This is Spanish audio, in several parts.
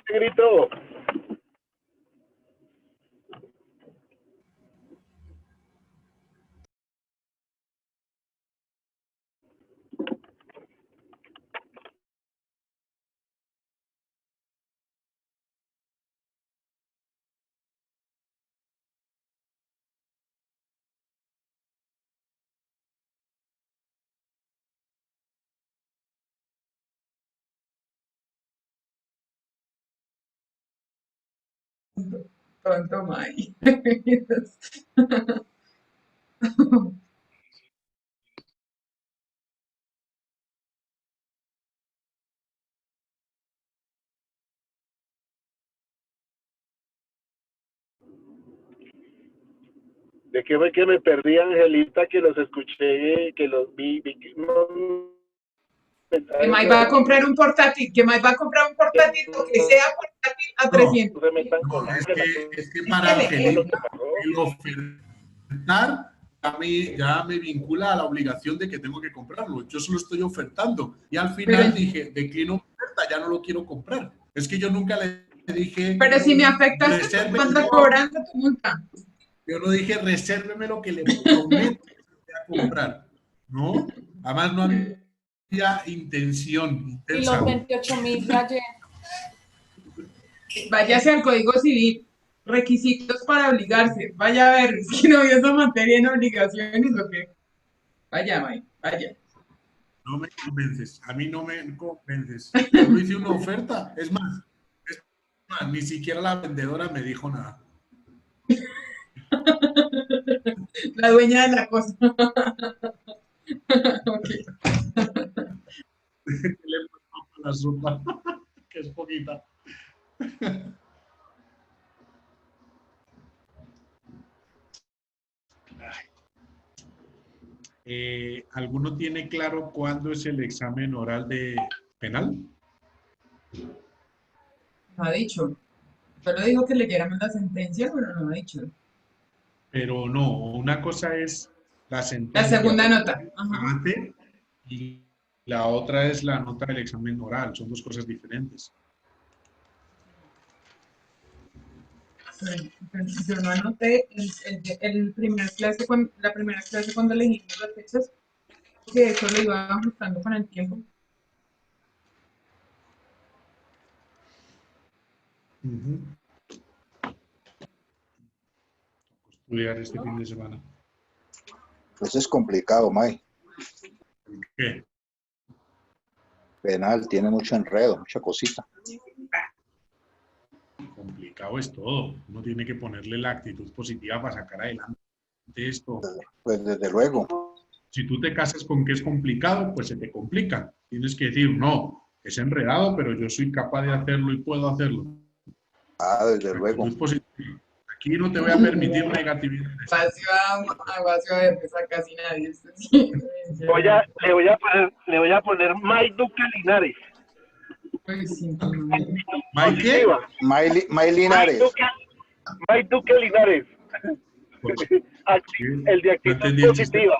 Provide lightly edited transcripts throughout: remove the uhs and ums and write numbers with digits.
¿Qué grito? Tonto May. ¿De qué fue que me perdí, Angelita? Que los escuché, que los vi no, Que May va a comprar un portátil, que May va a comprar un portátil, que sea portátil a 300. se metan con No, Ángela. es que para Angelita el ofertar ya me vincula a la obligación de que tengo que comprarlo. Yo solo estoy ofertando y al final dije, declino oferta, ya no lo quiero comprar. Es que yo nunca le dije... Pero si me afectas, reserve, ¿cuánto cobrando tu multa? Yo no dije, resérveme lo que le prometo que voy a comprar. ¿No? Además no había intención intensa. Y los 28.000 de ayer. Váyase al Código Civil. Requisitos para obligarse. Vaya a ver, es que no vio esa materia en obligaciones o qué. Vaya, May, vaya. No me convences, a mí no me convences. Solo hice una oferta. Es más, ni siquiera la vendedora me dijo nada. La dueña de la cosa. Okay. Le pongo la sopa, que es poquita. ¿Alguno tiene claro cuándo es el examen oral de penal? No ha dicho. Solo dijo que leyéramos la sentencia, pero no ha dicho. Pero no, una cosa es la La sentencia segunda nota. Ajá. y la otra es la nota del examen oral. Son dos cosas diferentes. Yo no anoté el primer clase, la primera clase cuando elegimos las fechas, que eso lo iba ajustando con el tiempo. Estudiar este fin de semana. Eso es complicado, May. ¿Qué? Penal, tiene mucho enredo, mucha cosita. Complicado es todo. Uno tiene que ponerle la actitud positiva para sacar adelante esto. Pues desde luego. Si tú te casas con que es complicado, pues se te complica. Tienes que decir, no, es enredado, pero yo soy capaz de hacerlo y puedo hacerlo. Ah, desde luego. Aquí no te voy a permitir negatividad. Espacio a ver, pues a casi nadie. Le voy a poner May Duque Linares. Pues sí, ¿May qué? May Linares. May Duque Linares. El de actitud positiva.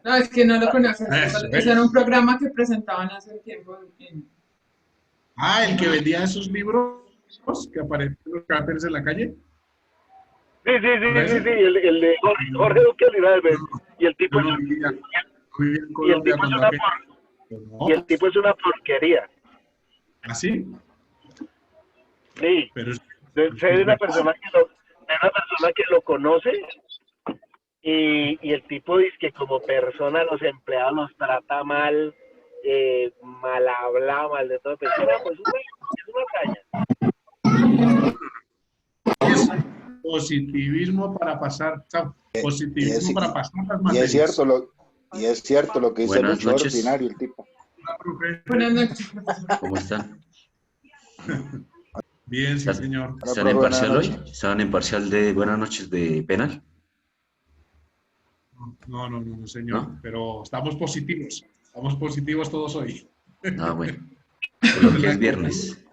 No, es que no lo conoces. Eso era un programa que presentaban hace un tiempo. El que vendía esos libros que aparecen en los carteles en la calle. Sí, el de Jorge Duque Linares. Y el tipo el tipo es una porquería. ¿Ah, sí? Sí. Pero sé de una persona que lo conoce y el tipo dice que como persona los empleados los trata mal, mal habla, mal de todo. Pues es una caña. Es positivismo para pasar. Positivismo para pasar las materias. Y es cierto lo que dice Buenas Lucho, noches. ordinario el tipo. Buenas noches. ¿Cómo están? Bien, sí, señor. ¿Están en parcial hoy? ¿Estaban en parcial de buenas noches de penal? No, señor. ¿No? Pero estamos positivos. Estamos positivos todos hoy. Ah, bueno. Por lo que es viernes.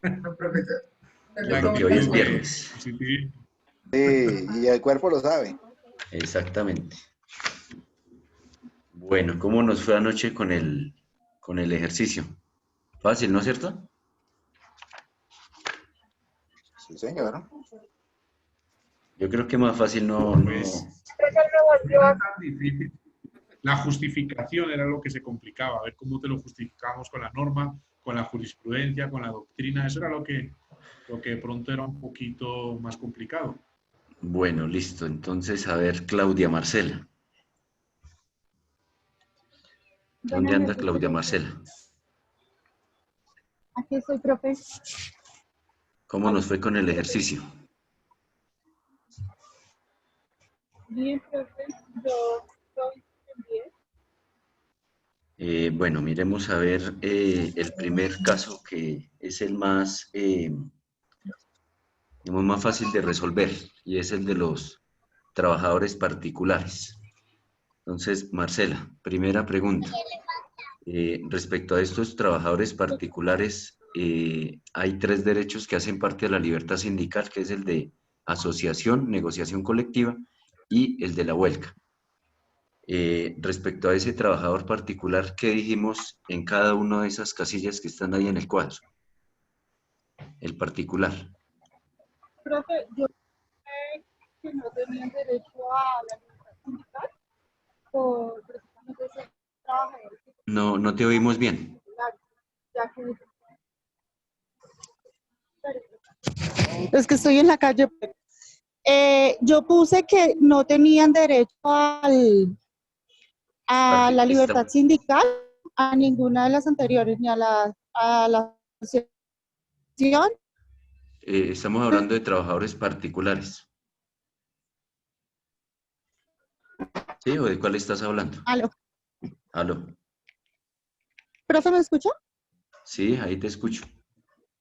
No, profesor. Por lo que hoy es viernes. Positivo. Sí, y el cuerpo lo sabe. Exactamente. Bueno, ¿cómo nos fue anoche con el ejercicio? Fácil, ¿no es cierto? Sí, señor. Yo creo que más fácil Pues difícil. La justificación era lo que se complicaba, a ver cómo te lo justificamos con la norma, con la jurisprudencia, con la doctrina. Eso era lo que de pronto era un poquito más complicado. Bueno, listo. Entonces, a ver, Claudia Marcela. ¿Dónde Buenas anda noches, Claudia profesor. Marcela? Aquí estoy, profe. ¿Cómo nos fue con el ejercicio? Bien, profe. Yo estoy bien. Bueno, miremos a ver el primer caso que es el más, digamos, más fácil de resolver y es el de los trabajadores particulares. Entonces, Marcela, primera pregunta. Respecto a estos trabajadores particulares, hay tres derechos que hacen parte de la libertad sindical, que es el de asociación, negociación colectiva y el de la huelga. Respecto a ese trabajador particular, ¿qué dijimos en cada una de esas casillas que están ahí en el cuadro? El particular. Profe, yo sé que no tenían derecho a la libertad sindical por precisamente ser trabajadores No, no te oímos bien. particulares, ya que es que estoy en la calle. Yo puse que no tenían derecho a la libertad sindical, a ninguna de las anteriores, ni a la asociación. Estamos hablando de trabajadores particulares. ¿Sí? ¿O de cuál estás hablando? Aló. Aló. ¿Profe, me escucha? Sí, ahí te escucho.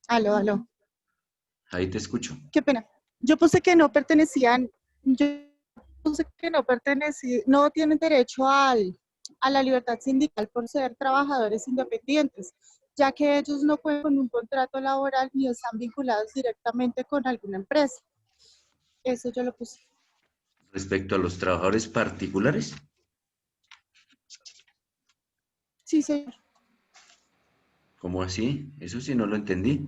Aló. Ahí te escucho. Qué pena. Yo puse que no pertenecían, yo puse que no pertenecían, no tienen derecho a la libertad sindical por ser trabajadores independientes, ya que ellos no cuentan con un contrato laboral ni están vinculados directamente con alguna empresa. Eso yo lo puse. Respecto a los trabajadores particulares, Sí, señor. ¿cómo así? Eso sí no lo entendí.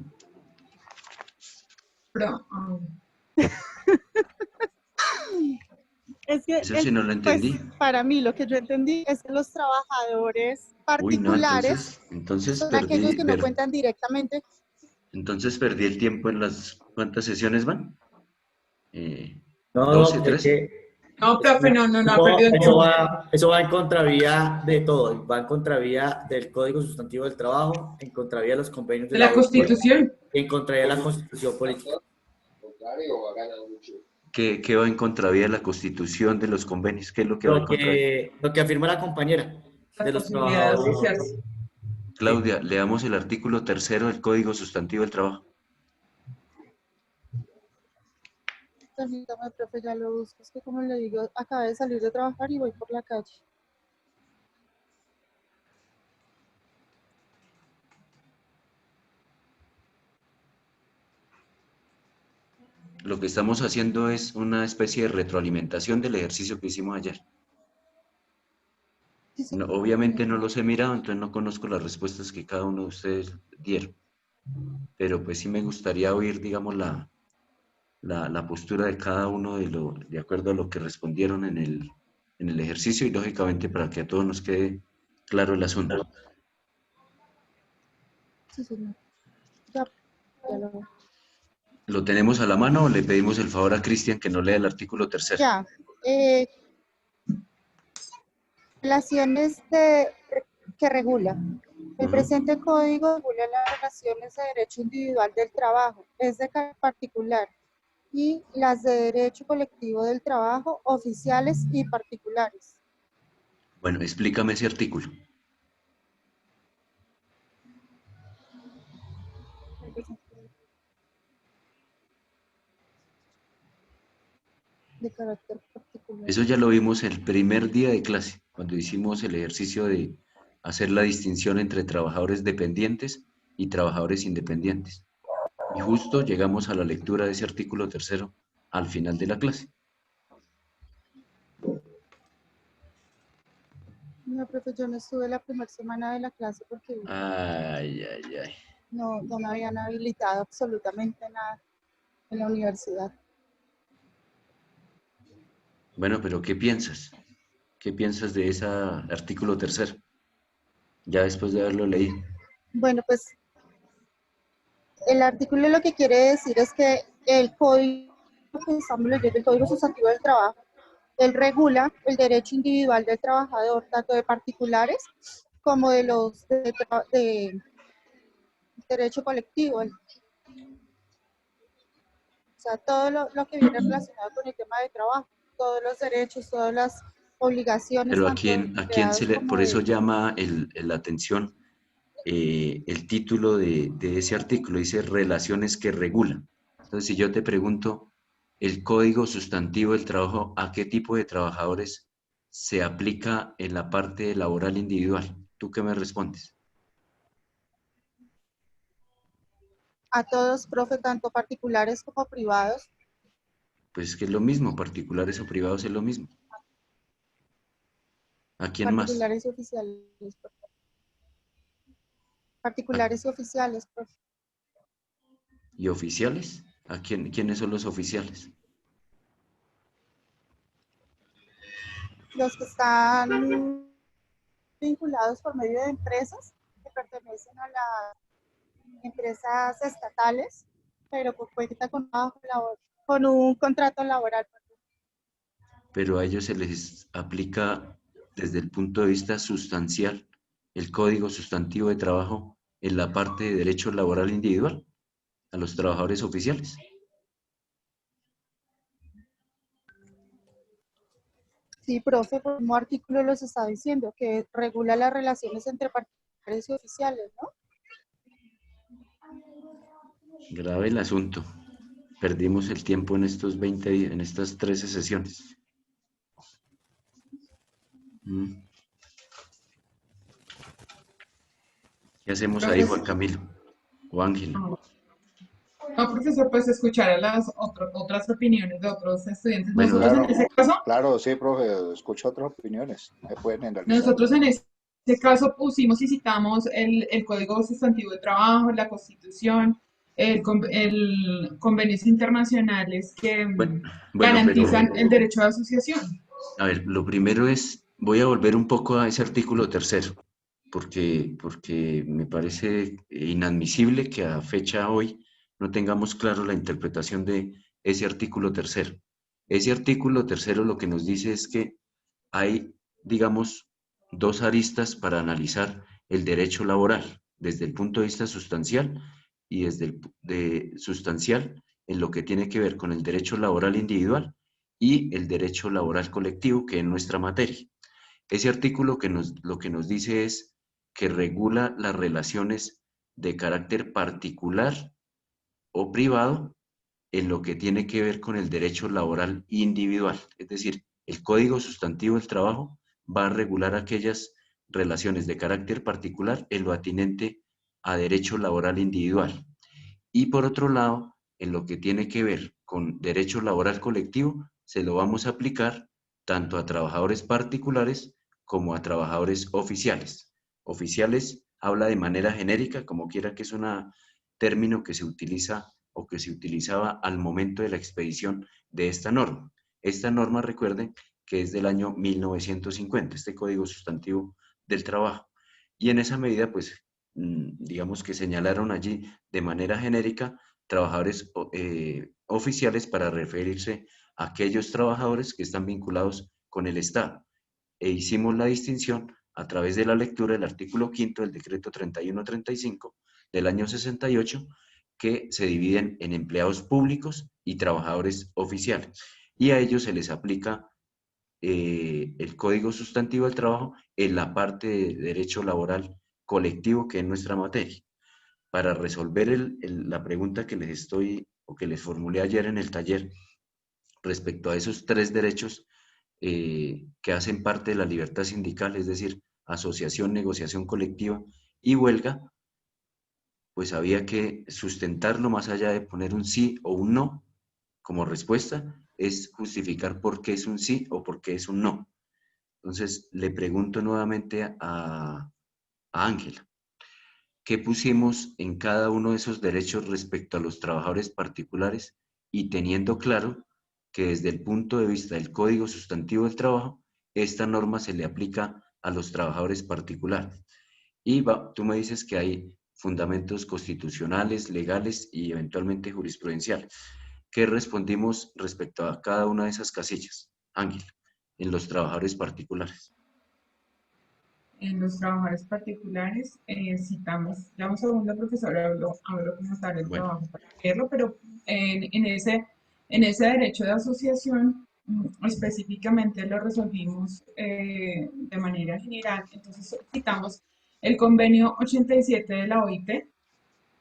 Es que, Eso sí no lo pues, entendí. para mí lo que yo entendí es que los trabajadores Uy, no, particulares entonces son aquellos que no perdí, cuentan directamente. entonces perdí el tiempo en las, ¿cuántas sesiones van? No, 12, no, es 13. que No, profe, no, ha perdido el tiempo. eso va en contravía de todo, va en contravía del Código Sustantivo del Trabajo, en contravía de los convenios de De la la OIT, Constitución. en contravía de la Constitución Política. ¿Qué va en contravía de la Constitución, de los convenios? ¿Qué es lo que va en contravía? Lo que afirma la compañera La de los posibilidad de trabajadores. asociarse. Sí. Claudia, leamos el artículo 3 del Código Sustantivo del Trabajo. Permítame, profe, ya lo busco. Es que como le digo, acabé de salir de trabajar y voy por la calle. Lo que estamos haciendo es una especie de retroalimentación del ejercicio que hicimos ayer. Sí, sí. No, obviamente no los he mirado, entonces no conozco las respuestas que cada uno de ustedes dieron. Pero pues sí me gustaría oír, digamos, la postura de cada uno de acuerdo a lo que respondieron en el ejercicio y lógicamente para que a todos nos quede claro el asunto. Sí, señor. Ya lo. ¿Lo tenemos a la mano o le pedimos el favor a Cristian que nos lea el artículo 3? Ya. Relaciones que regula. El presente código regula las relaciones de derecho individual del trabajo, es de carácter particular, y las de derecho colectivo del trabajo, oficiales y particulares. Bueno, explícame ese artículo. De carácter particular. Eso ya lo vimos el primer día de clase, cuando hicimos el ejercicio de hacer la distinción entre trabajadores dependientes y trabajadores independientes. Y justo llegamos a la lectura de ese artículo tercero al final de la clase. No, profe, yo no estuve la primera semana de la clase porque Ay, ay, ay. no me habían habilitado absolutamente nada en la universidad. Bueno, pero ¿qué piensas? ¿Qué piensas de ese artículo tercero? Ya después de haberlo leído. Bueno, pues el artículo lo que quiere decir es que el código que estamos leyendo, el Código Sustantivo del Trabajo, él regula el derecho individual del trabajador, tanto de particulares como de los de derecho colectivo. O sea, todo lo que viene relacionado con el tema de trabajo, todos los derechos, todas las obligaciones, Pero tanto de a quién se empleados le, como por eso de... llama la atención el título de ese artículo, dice relaciones que regulan. Entonces, si yo te pregunto, el Código Sustantivo del Trabajo, ¿a qué tipo de trabajadores se aplica en la parte laboral individual? ¿Tú qué me respondes? A todos, profe, tanto particulares como privados. Pues que es lo mismo, particulares o privados es lo mismo. ¿A quién más? Particulares y oficiales, profe. Particulares y oficiales, profe. ¿Y oficiales? ¿A quiénes son los oficiales? Los que están vinculados por medio de empresas que pertenecen a las empresas estatales, pero que cuentan con un contrato laboral. Pero a ellos se les aplica desde el punto de vista sustancial el Código Sustantivo de Trabajo en la parte de derecho laboral individual a los trabajadores oficiales. Sí, profe, por un artículo los está diciendo, que regula las relaciones entre particulares y oficiales, ¿no? Grave el asunto. Perdimos el tiempo en estos 20 días, en estas 13 sesiones. ¿Qué hacemos ahí, Juan Camilo? O Ángel. No, profesor, pues escuchar las otras opiniones de otros estudiantes. Bueno, Nosotros Claro, en ese caso, claro, sí, profe, escucho otras opiniones, me pueden analizar. nosotros en ese caso pusimos y citamos el Código Sustantivo de Trabajo, la Constitución, el convenios internacionales que bueno, garantizan pero, el derecho de asociación. a ver, lo primero es, voy a volver un poco a ese artículo tercero, porque me parece inadmisible que a fecha hoy no tengamos claro la interpretación de ese artículo tercero. Ese artículo tercero lo que nos dice es que hay, digamos, dos aristas para analizar el derecho laboral, desde el punto de vista sustancial y desde sustancial en lo que tiene que ver con el derecho laboral individual y el derecho laboral colectivo, que es nuestra materia. Ese artículo lo que nos dice es que regula las relaciones de carácter particular o privado en lo que tiene que ver con el derecho laboral individual. Es decir, el Código Sustantivo del Trabajo va a regular aquellas relaciones de carácter particular en lo atinente a derecho laboral individual. Y por otro lado, en lo que tiene que ver con derecho laboral colectivo, se lo vamos a aplicar tanto a trabajadores particulares como a trabajadores oficiales. Oficiales habla de manera genérica, como quiera que es un término que se utiliza o que se utilizaba al momento de la expedición de esta norma. Esta norma, recuerden, que es del año 1950, este Código Sustantivo del Trabajo. Y en esa medida, pues, digamos que señalaron allí de manera genérica trabajadores oficiales para referirse a aquellos trabajadores que están vinculados con el Estado. E hicimos la distinción a través de la lectura del artículo 5 del decreto 3135 del año 68, que se dividen en empleados públicos y trabajadores oficiales. Y a ellos se les aplica el Código Sustantivo del Trabajo en la parte de derecho laboral colectivo, que es nuestra materia. Para resolver la pregunta que les formulé ayer en el taller, respecto a esos tres derechos que hacen parte de la libertad sindical, es decir, asociación, negociación colectiva y huelga, pues había que sustentarlo más allá de poner un sí o un no como respuesta, es justificar por qué es un sí o por qué es un no. Entonces, le pregunto nuevamente a Ángela, ¿qué pusimos en cada uno de esos derechos respecto a los trabajadores particulares y teniendo claro que desde el punto de vista del Código Sustantivo del Trabajo, esta norma se le aplica a los trabajadores particulares? Y tú me dices que hay fundamentos constitucionales, legales y eventualmente jurisprudenciales. ¿Qué respondimos respecto a cada una de esas casillas, Ángel, en los trabajadores particulares? En los trabajadores particulares citamos, ya un segundo, profesor, hablo como tal el Bueno, trabajo para leerlo, pero en ese derecho de asociación específicamente lo resolvimos de manera general. Entonces citamos el convenio 87 de la OIT,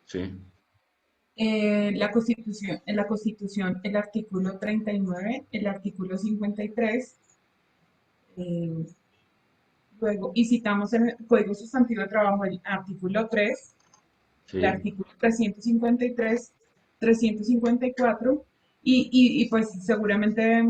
sí, en la Constitución el artículo 39, el artículo 53, luego, y citamos en el Código Sustantivo de Trabajo el artículo 3, el sí. artículo 353, 354, y pues seguramente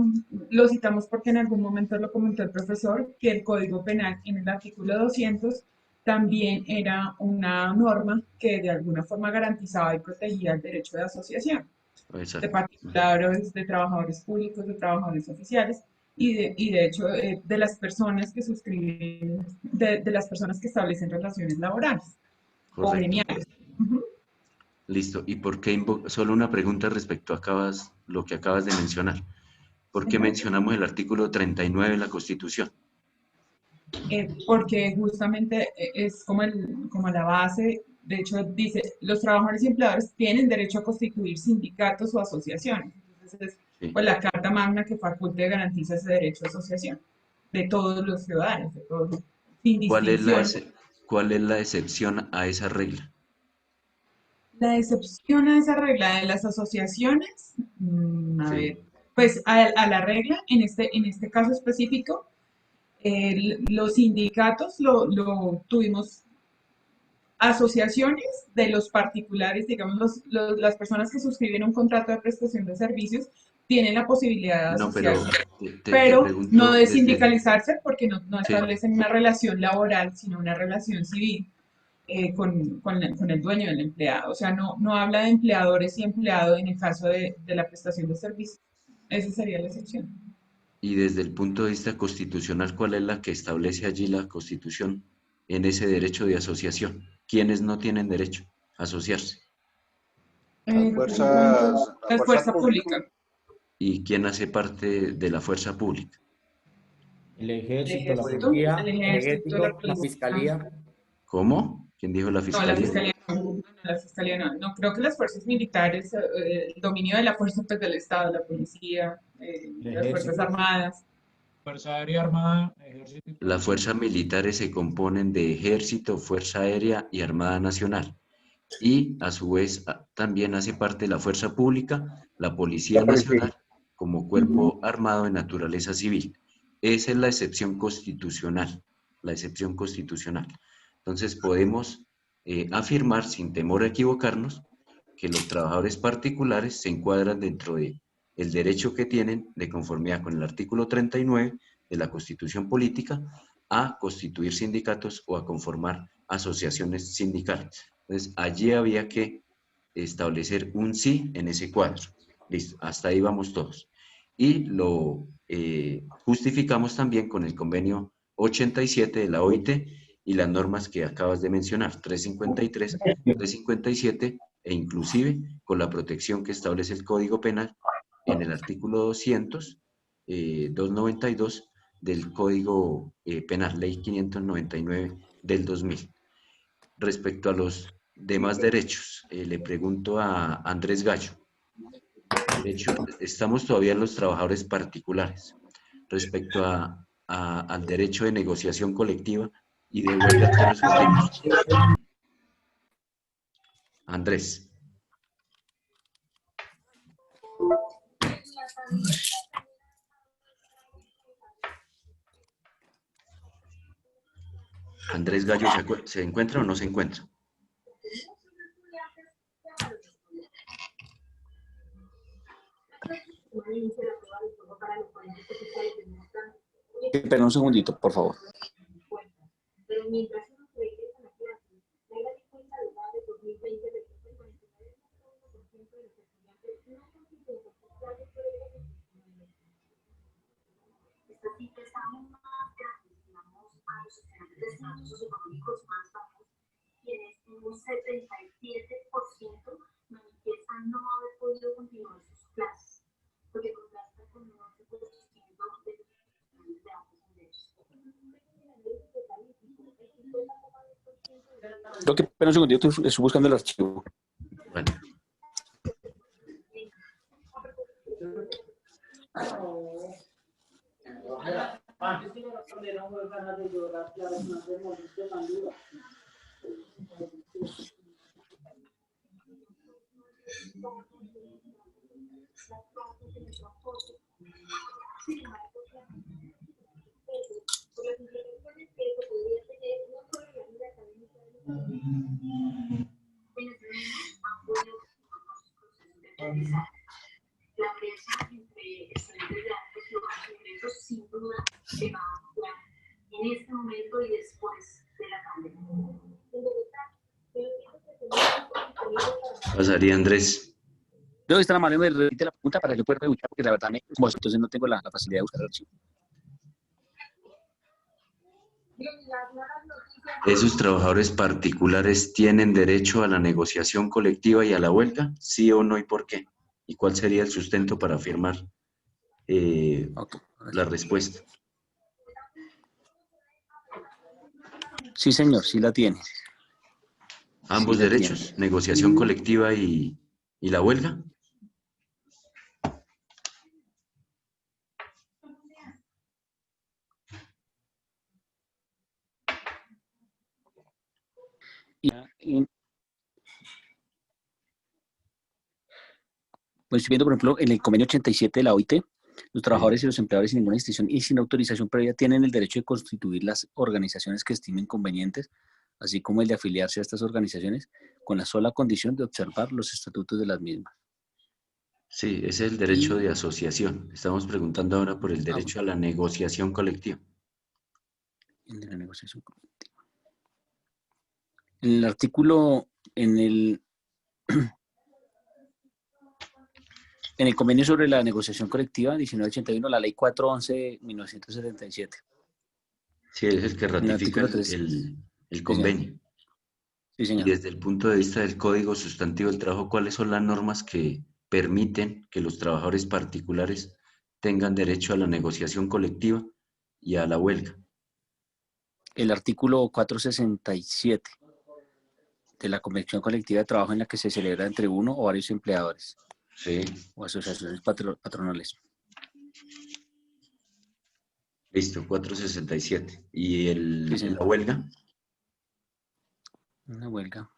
lo citamos porque en algún momento lo comentó el profesor, que el Código Penal en el artículo 200 también era una norma que de alguna forma garantizaba y protegía el derecho de asociación de Exacto. particulares, de trabajadores públicos, de trabajadores oficiales y de hecho de las personas que suscriben, de las personas que establecen relaciones laborales o Correcto. gremiales. Ujú. Listo. ¿Y por qué solo una pregunta respecto a lo que acabas de mencionar? ¿Por qué mencionamos el artículo 39 de la Constitución? Porque justamente es como la base, de hecho dice, los trabajadores y empleadores tienen derecho a constituir sindicatos o asociaciones. Entonces es Sí. pues, la Carta Magna que faculta y garantiza ese derecho a asociación de todos los ciudadanos, de todos, sin ¿Cuál es distinción. cuál es la excepción a esa regla? La excepción a esa regla de las asociaciones, a Sí. ver, pues a la regla, en este caso específico, los sindicatos lo tuvimos asociaciones de los particulares, digamos, las personas que suscriben un contrato de prestación de servicios tienen la posibilidad de No, pero asociarse, te pero no pregunto de desde... sindicalizarse porque no Sí. establecen una relación laboral, sino una relación civil con el dueño del empleado. O sea, no habla de empleadores y empleado en el caso de la prestación de servicios. Esa sería la excepción. Y desde el punto de vista constitucional, ¿cuál es la que establece allí la Constitución en ese derecho de asociación? ¿Quiénes no tienen derecho a asociarse? Las fuerzas, la La fuerza fuerza pública. pública. ¿Y quién hace parte de la fuerza pública? El El ejército, la ejército, policía, el el ejército, la ejército, la policía. fiscalía. ¿Cómo? ¿Quién dijo la No, la fiscalía? fiscalía no, la fiscalía no. No, creo que las fuerzas militares, el dominio de la fuerza pues, del Estado, la policía, El las fuerzas ejército. armadas. Fuerza Aérea Armada, Ejército y Las Policía. fuerzas militares se componen de Ejército, Fuerza Aérea y Armada Nacional. Y a su vez también hace parte de la Fuerza Pública, la Policía Nacional, como cuerpo armado de naturaleza civil. Esa es la excepción constitucional, la excepción constitucional. Entonces podemos afirmar, sin temor a equivocarnos, que los trabajadores particulares se encuadran dentro de el derecho que tienen, de conformidad con el artículo 39 de la Constitución Política, a constituir sindicatos o a conformar asociaciones sindicales. Entonces, allí había que establecer un sí en ese cuadro. Listo, hasta ahí vamos todos. Y lo justificamos también con el convenio 87 de la OIT y las normas que acabas de mencionar, 353, 357 e inclusive con la protección que establece el Código Penal en el artículo 200, 292 del Código Penal, Ley 599 del 2000. Respecto a los demás derechos, le pregunto a Andrés Gallo. De hecho, estamos todavía en los trabajadores particulares. Respecto al derecho de negociación colectiva y de huelga, ¿qué respondimos? Andrés. Andrés Gallo se encuentra o no se encuentra. Espera un segundito, por favor. Socioeconómicos más bajos, quienes en un 77% manifiestan no haber podido continuar sus clases, lo que contrasta con un 11% de los de ambos ingresos. Creo que, espera un segundito, estoy buscando el archivo. Bueno. La brecha entre estudiantes de altos y bajos ingresos sin duda se va a ampliar en este momento y después de la pandemia. Pasaría Andrés. Debo estar amable, me repite la pregunta para que yo pueda buscar, porque la verdad, como entonces no tengo la facilidad de buscar el archivo. ¿Esos trabajadores particulares tienen derecho a la negociación colectiva y a la huelga? ¿Sí o no y por qué? ¿Y cuál sería el sustento para afirmar la respuesta? Sí, señor, sí la tiene. ¿Ambos sí derechos? Tiene. ¿Negociación colectiva y la huelga? Pues estoy viendo, por ejemplo, en el convenio 87 de la OIT, los trabajadores y los empleadores sin ninguna distinción y sin autorización previa tienen el derecho de constituir las organizaciones que estimen convenientes, así como el de afiliarse a estas organizaciones, con la sola condición de observar los estatutos de las mismas. Sí, ese es el derecho de asociación. Estamos preguntando ahora por el derecho a la negociación colectiva. El de la negociación colectiva. En el artículo, en el convenio sobre la negociación colectiva, 1981, la ley 411 de 1977. Sí, es el que ratifica el convenio. Sí, señor. Y desde el punto de vista del Código Sustantivo del Trabajo, ¿cuáles son las normas que permiten que los trabajadores particulares tengan derecho a la negociación colectiva y a la huelga? El artículo 467 de la Convención Colectiva de Trabajo, en la que se celebra entre uno o varios empleadores. Sí. O asociaciones patronales. Listo, 467. ¿Y la huelga? Una huelga.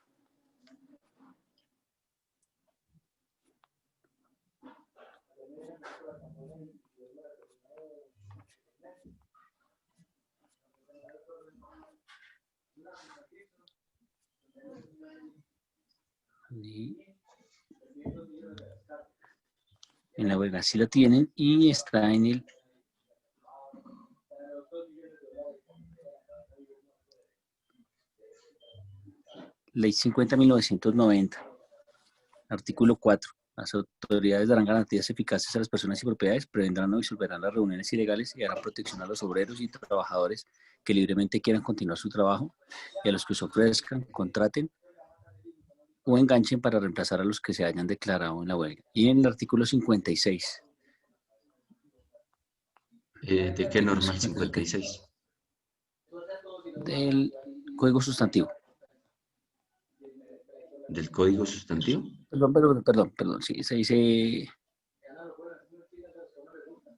En la huelga sí la tienen y está en el Ley 50.990, artículo 4. Las autoridades darán garantías eficaces a las personas y propiedades, prevendrán o disolverán las reuniones ilegales y darán protección a los obreros y trabajadores que libremente quieran continuar su trabajo y a los que se ofrezcan, contraten o enganchen para reemplazar a los que se hayan declarado en la huelga. Y en el artículo 56. ¿De qué norma el 56? Del Código Sustantivo. ¿Del Código Sustantivo? Perdón, sí, se dice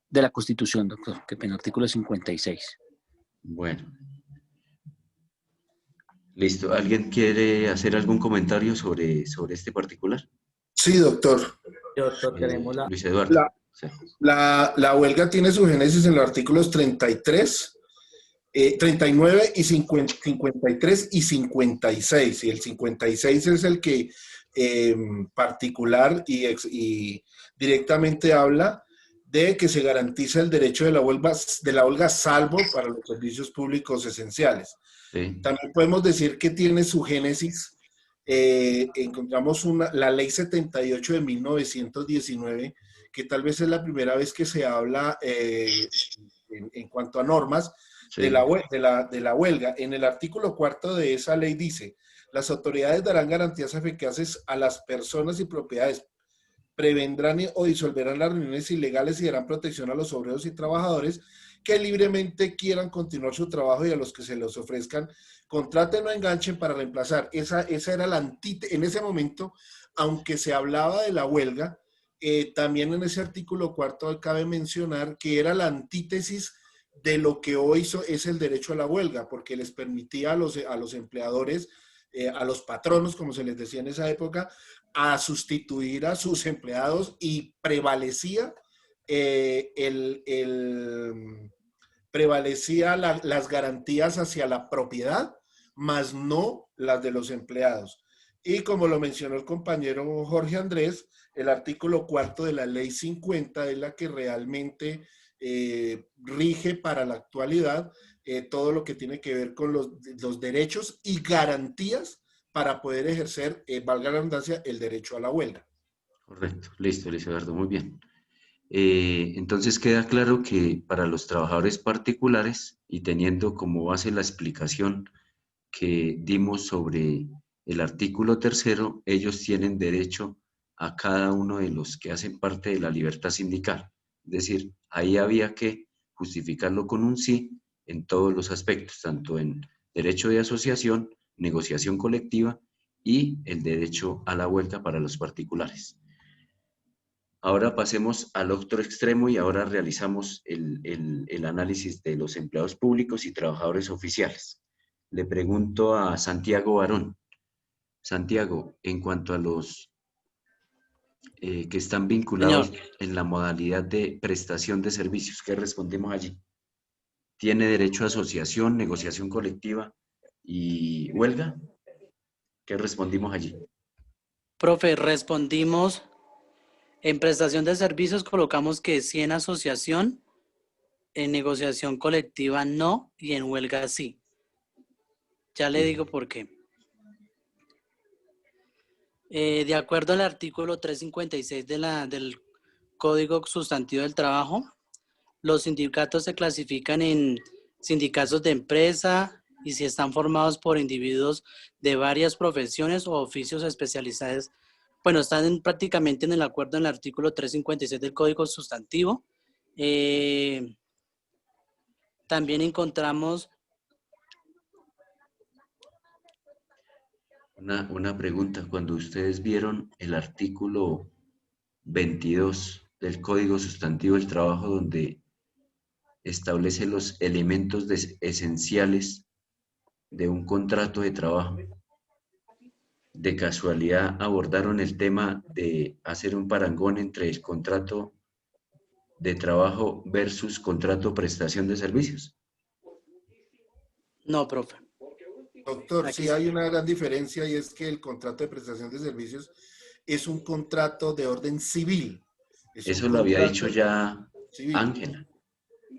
de la Constitución, doctor, que en el artículo 56. Bueno. Listo. ¿Alguien quiere hacer algún comentario sobre este particular? Sí, doctor. Doctor, tenemos Luis Eduardo. La huelga tiene su génesis en los artículos 33 39 y 50, 53 y 56. Y el 56 es el que particular y directamente habla de que se garantiza el derecho de la huelga salvo para los servicios públicos esenciales. Sí. También podemos decir que tiene su génesis, encontramos la ley 78 de 1919, que tal vez es la primera vez que se habla en cuanto a normas de la huelga. En el artículo 4 de esa ley dice: las autoridades darán garantías eficaces a las personas y propiedades, prevendrán o disolverán las reuniones ilegales y darán protección a los obreros y trabajadores que libremente quieran continuar su trabajo y a los que se los ofrezcan, contraten o enganchen para reemplazar. Esa era la antítesis. En ese momento, aunque se hablaba de la huelga, también en ese artículo 4 cabe mencionar que era la antítesis de lo que hoy es el derecho a la huelga, porque les permitía a los empleadores, a los patronos, como se les decía en esa época, a sustituir a sus empleados, y prevalecía las garantías hacia la propiedad, más no las de los empleados. Y como lo mencionó el compañero Jorge Andrés, el artículo 4 de la ley 50 es la que realmente rige para la actualidad todo lo que tiene que ver con los derechos y garantías para poder ejercer, valga la redundancia, el derecho a la huelga. Correcto, listo, Luis Eduardo, muy bien. Entonces queda claro que para los trabajadores particulares, y teniendo como base la explicación que dimos sobre el artículo 3, ellos tienen derecho a cada uno de los que hacen parte de la libertad sindical. Es decir, ahí había que justificarlo con un sí en todos los aspectos, tanto en derecho de asociación, negociación colectiva y el derecho a la huelga para los particulares. Ahora pasemos al otro extremo y ahora realizamos el análisis de los empleados públicos y trabajadores oficiales. Le pregunto a Santiago Barón. Santiago, en cuanto a los que están vinculados en la modalidad de prestación de servicios, ¿qué respondemos allí? ¿Tiene derecho a asociación, negociación colectiva y huelga? ¿Qué respondimos allí? Profe, respondimos en prestación de servicios, colocamos que sí en asociación, en negociación colectiva no y en huelga sí. Ya le digo por qué. De acuerdo al artículo 356 del Código Sustantivo del Trabajo, los sindicatos se clasifican en sindicatos de empresa y si están formados por individuos de varias profesiones o oficios especializados. Bueno, están prácticamente en el acuerdo en el artículo 356 del Código Sustantivo. También encontramos... Una pregunta. Cuando ustedes vieron el artículo 22 del Código Sustantivo del Trabajo, donde establece los elementos esenciales de un contrato de trabajo, ¿de casualidad abordaron el tema de hacer un parangón entre el contrato de trabajo versus contrato de prestación de servicios? No, profe. Doctor, sí hay una gran diferencia, y es que el contrato de prestación de servicios es un contrato de orden civil. Eso lo había dicho ya Ángela.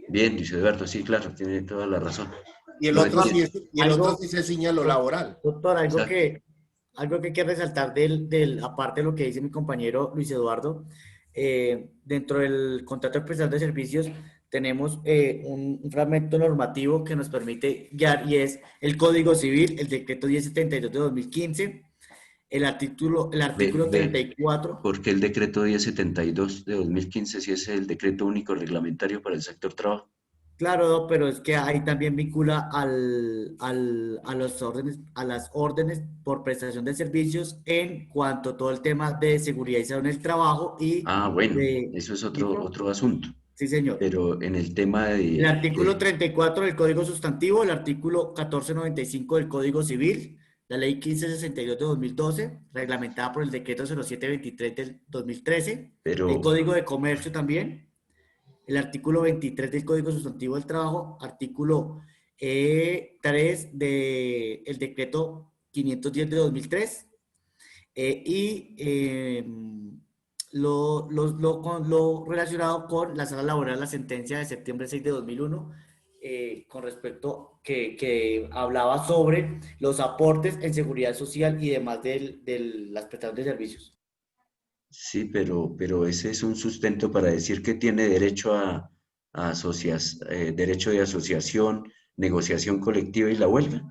Bien, Luis Eduardo, sí, claro, tiene toda la razón. Y el otro sí se ciña a lo laboral. Doctor, algo que hay que resaltar aparte de lo que dice mi compañero Luis Eduardo, dentro del contrato de prestación de servicios tenemos un fragmento normativo que nos permite guiar, y es el Código Civil, el decreto 1072 de 2015, el artículo 34. ¿Por qué el decreto 1072 de 2015 si es el decreto único reglamentario para el sector trabajo? Claro, pero es que ahí también vincula a las órdenes por prestación de servicios en cuanto a todo el tema de seguridad y salud en el trabajo y... bueno, eso es otro asunto. Sí, señor. Pero en el tema de... El artículo 34 del Código Sustantivo, el artículo 1495 del Código Civil, la Ley 1562 de 2012, reglamentada por el Decreto 0723 del 2013, el Código de Comercio también, el artículo 23 del Código Sustantivo del Trabajo, artículo 3 del decreto 510 de 2003 lo relacionado con la sala laboral, la sentencia de septiembre 6 de 2001, con respecto que hablaba sobre los aportes en seguridad social y demás de las prestaciones de servicios. Sí, pero ese es un sustento para decir que tiene derecho a derecho de asociación, negociación colectiva y la huelga.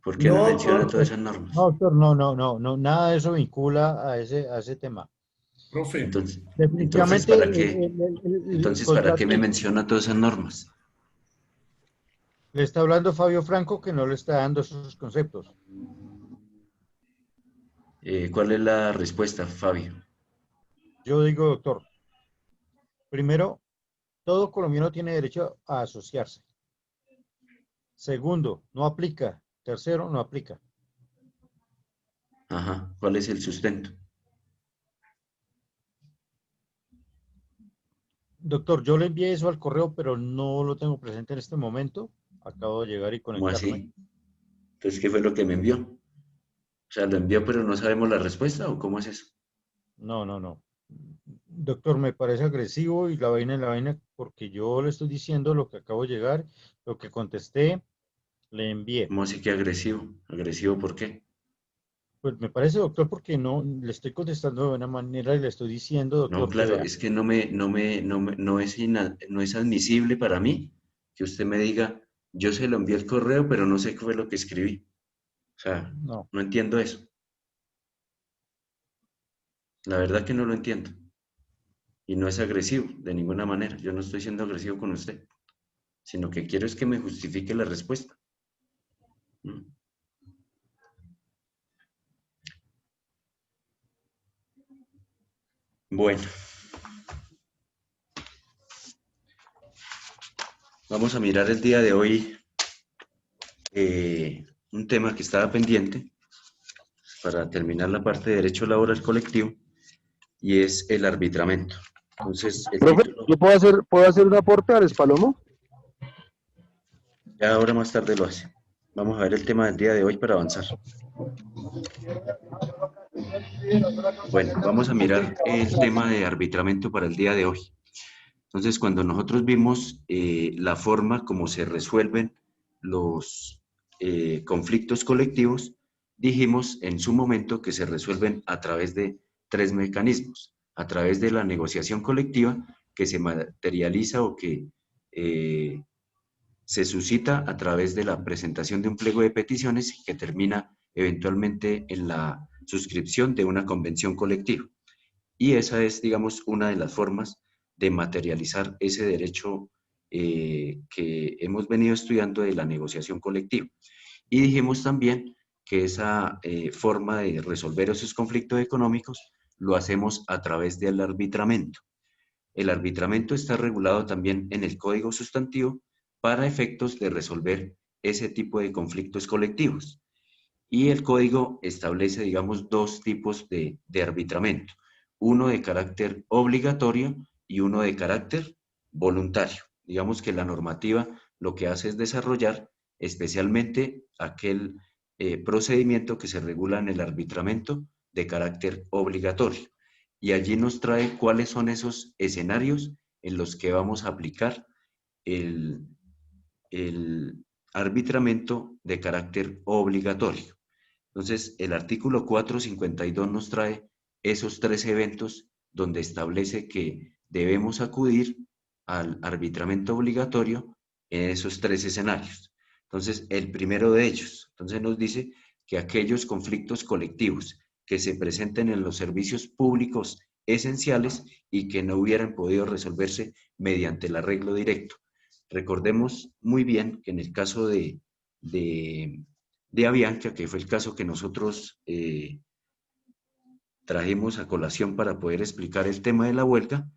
¿Por qué no menciona todas esas normas? No, doctor, no, nada de eso vincula a ese tema. Profe. Entonces, Definitivamente, ¿para qué me menciona todas esas normas? Le está hablando Fabio Franco que no le está dando esos conceptos. ¿Cuál es la respuesta, Fabio? Yo digo, doctor, primero, todo colombiano tiene derecho a asociarse. Segundo, no aplica. Tercero, no aplica. Ajá, ¿cuál es el sustento? Doctor, yo le envié eso al correo, pero no lo tengo presente en este momento. Acabo de llegar y ¿Cómo conectarme. así? Entonces, ¿qué fue lo que me envió? O sea, ¿lo envió pero no sabemos la respuesta o cómo es eso? No. Doctor, me parece agresivo y la vaina, porque yo le estoy diciendo lo que acabo de llegar, lo que contesté, le envié. ¿Cómo así que agresivo? ¿Agresivo por qué? Pues me parece, doctor, porque no le estoy contestando de buena manera y le estoy diciendo, doctor, No, claro, vea. es que no es admisible para mí que usted me diga, yo se lo envié el correo, pero no sé qué fue lo que escribí. O sea, No. no entiendo eso. La verdad que no lo entiendo. Y no es agresivo, de ninguna manera. Yo no estoy siendo agresivo con usted, sino que quiero es que me justifique la respuesta. Bueno. Vamos a mirar el día de hoy un tema que estaba pendiente para terminar la parte de derecho laboral colectivo y es el arbitramiento. Entonces, el Profe, título, ¿yo puedo hacer un aporte, Alex Palomo? ya ahora más tarde lo hace. Vamos a ver el tema del día de hoy para avanzar. Bueno, vamos a mirar el tema de arbitramiento para el día de hoy. Entonces, cuando nosotros vimos la forma como se resuelven los conflictos colectivos, dijimos en su momento que se resuelven a través de 3 mecanismos. A través de la negociación colectiva, que se materializa o que se suscita a través de la presentación de un pliego de peticiones y que termina eventualmente en la suscripción de una convención colectiva. Y esa es, digamos, una de las formas de materializar ese derecho que hemos venido estudiando de la negociación colectiva. Y dijimos también que esa forma de resolver esos conflictos económicos lo hacemos a través del arbitramiento. El arbitramiento está regulado también en el Código Sustantivo para efectos de resolver ese tipo de conflictos colectivos. Y el Código establece, digamos, 2 tipos de arbitramiento. Uno de carácter obligatorio y uno de carácter voluntario. Digamos que la normativa lo que hace es desarrollar especialmente aquel procedimiento que se regula en el arbitramiento de carácter obligatorio. Y allí nos trae cuáles son esos escenarios en los que vamos a aplicar el arbitramiento de carácter obligatorio. Entonces, el artículo 452 nos trae esos 3 eventos donde establece que debemos acudir al arbitramiento obligatorio en esos 3 escenarios. Entonces, el primero de ellos, entonces nos dice que aquellos conflictos colectivos que se presenten en los servicios públicos esenciales y que no hubieran podido resolverse mediante el arreglo directo. Recordemos muy bien que en el caso de Avianca, que fue el caso que nosotros trajimos a colación para poder explicar el tema de la huelga,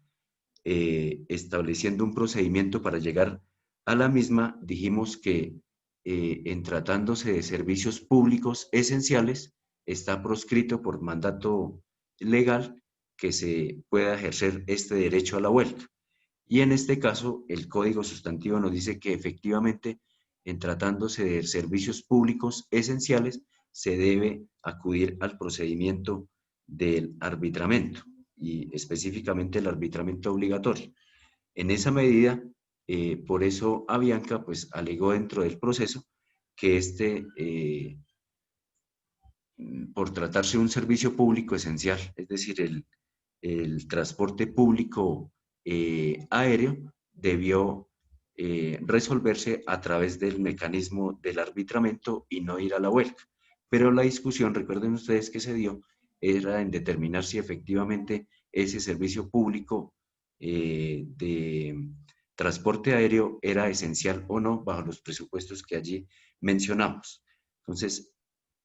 estableciendo un procedimiento para llegar a la misma, dijimos que en tratándose de servicios públicos esenciales, está proscrito por mandato legal que se pueda ejercer este derecho a la huelga. Y en este caso, el Código Sustantivo nos dice que efectivamente, en tratándose de servicios públicos esenciales, se debe acudir al procedimiento del arbitramiento, y específicamente el arbitramiento obligatorio. En esa medida, por eso Avianca pues alegó dentro del proceso que por tratarse de un servicio público esencial, es decir, el transporte público aéreo, debió resolverse a través del mecanismo del arbitramiento y no ir a la huelga. Pero la discusión, recuerden ustedes que se dio, era en determinar si efectivamente ese servicio público de transporte aéreo era esencial o no bajo los presupuestos que allí mencionamos. Entonces,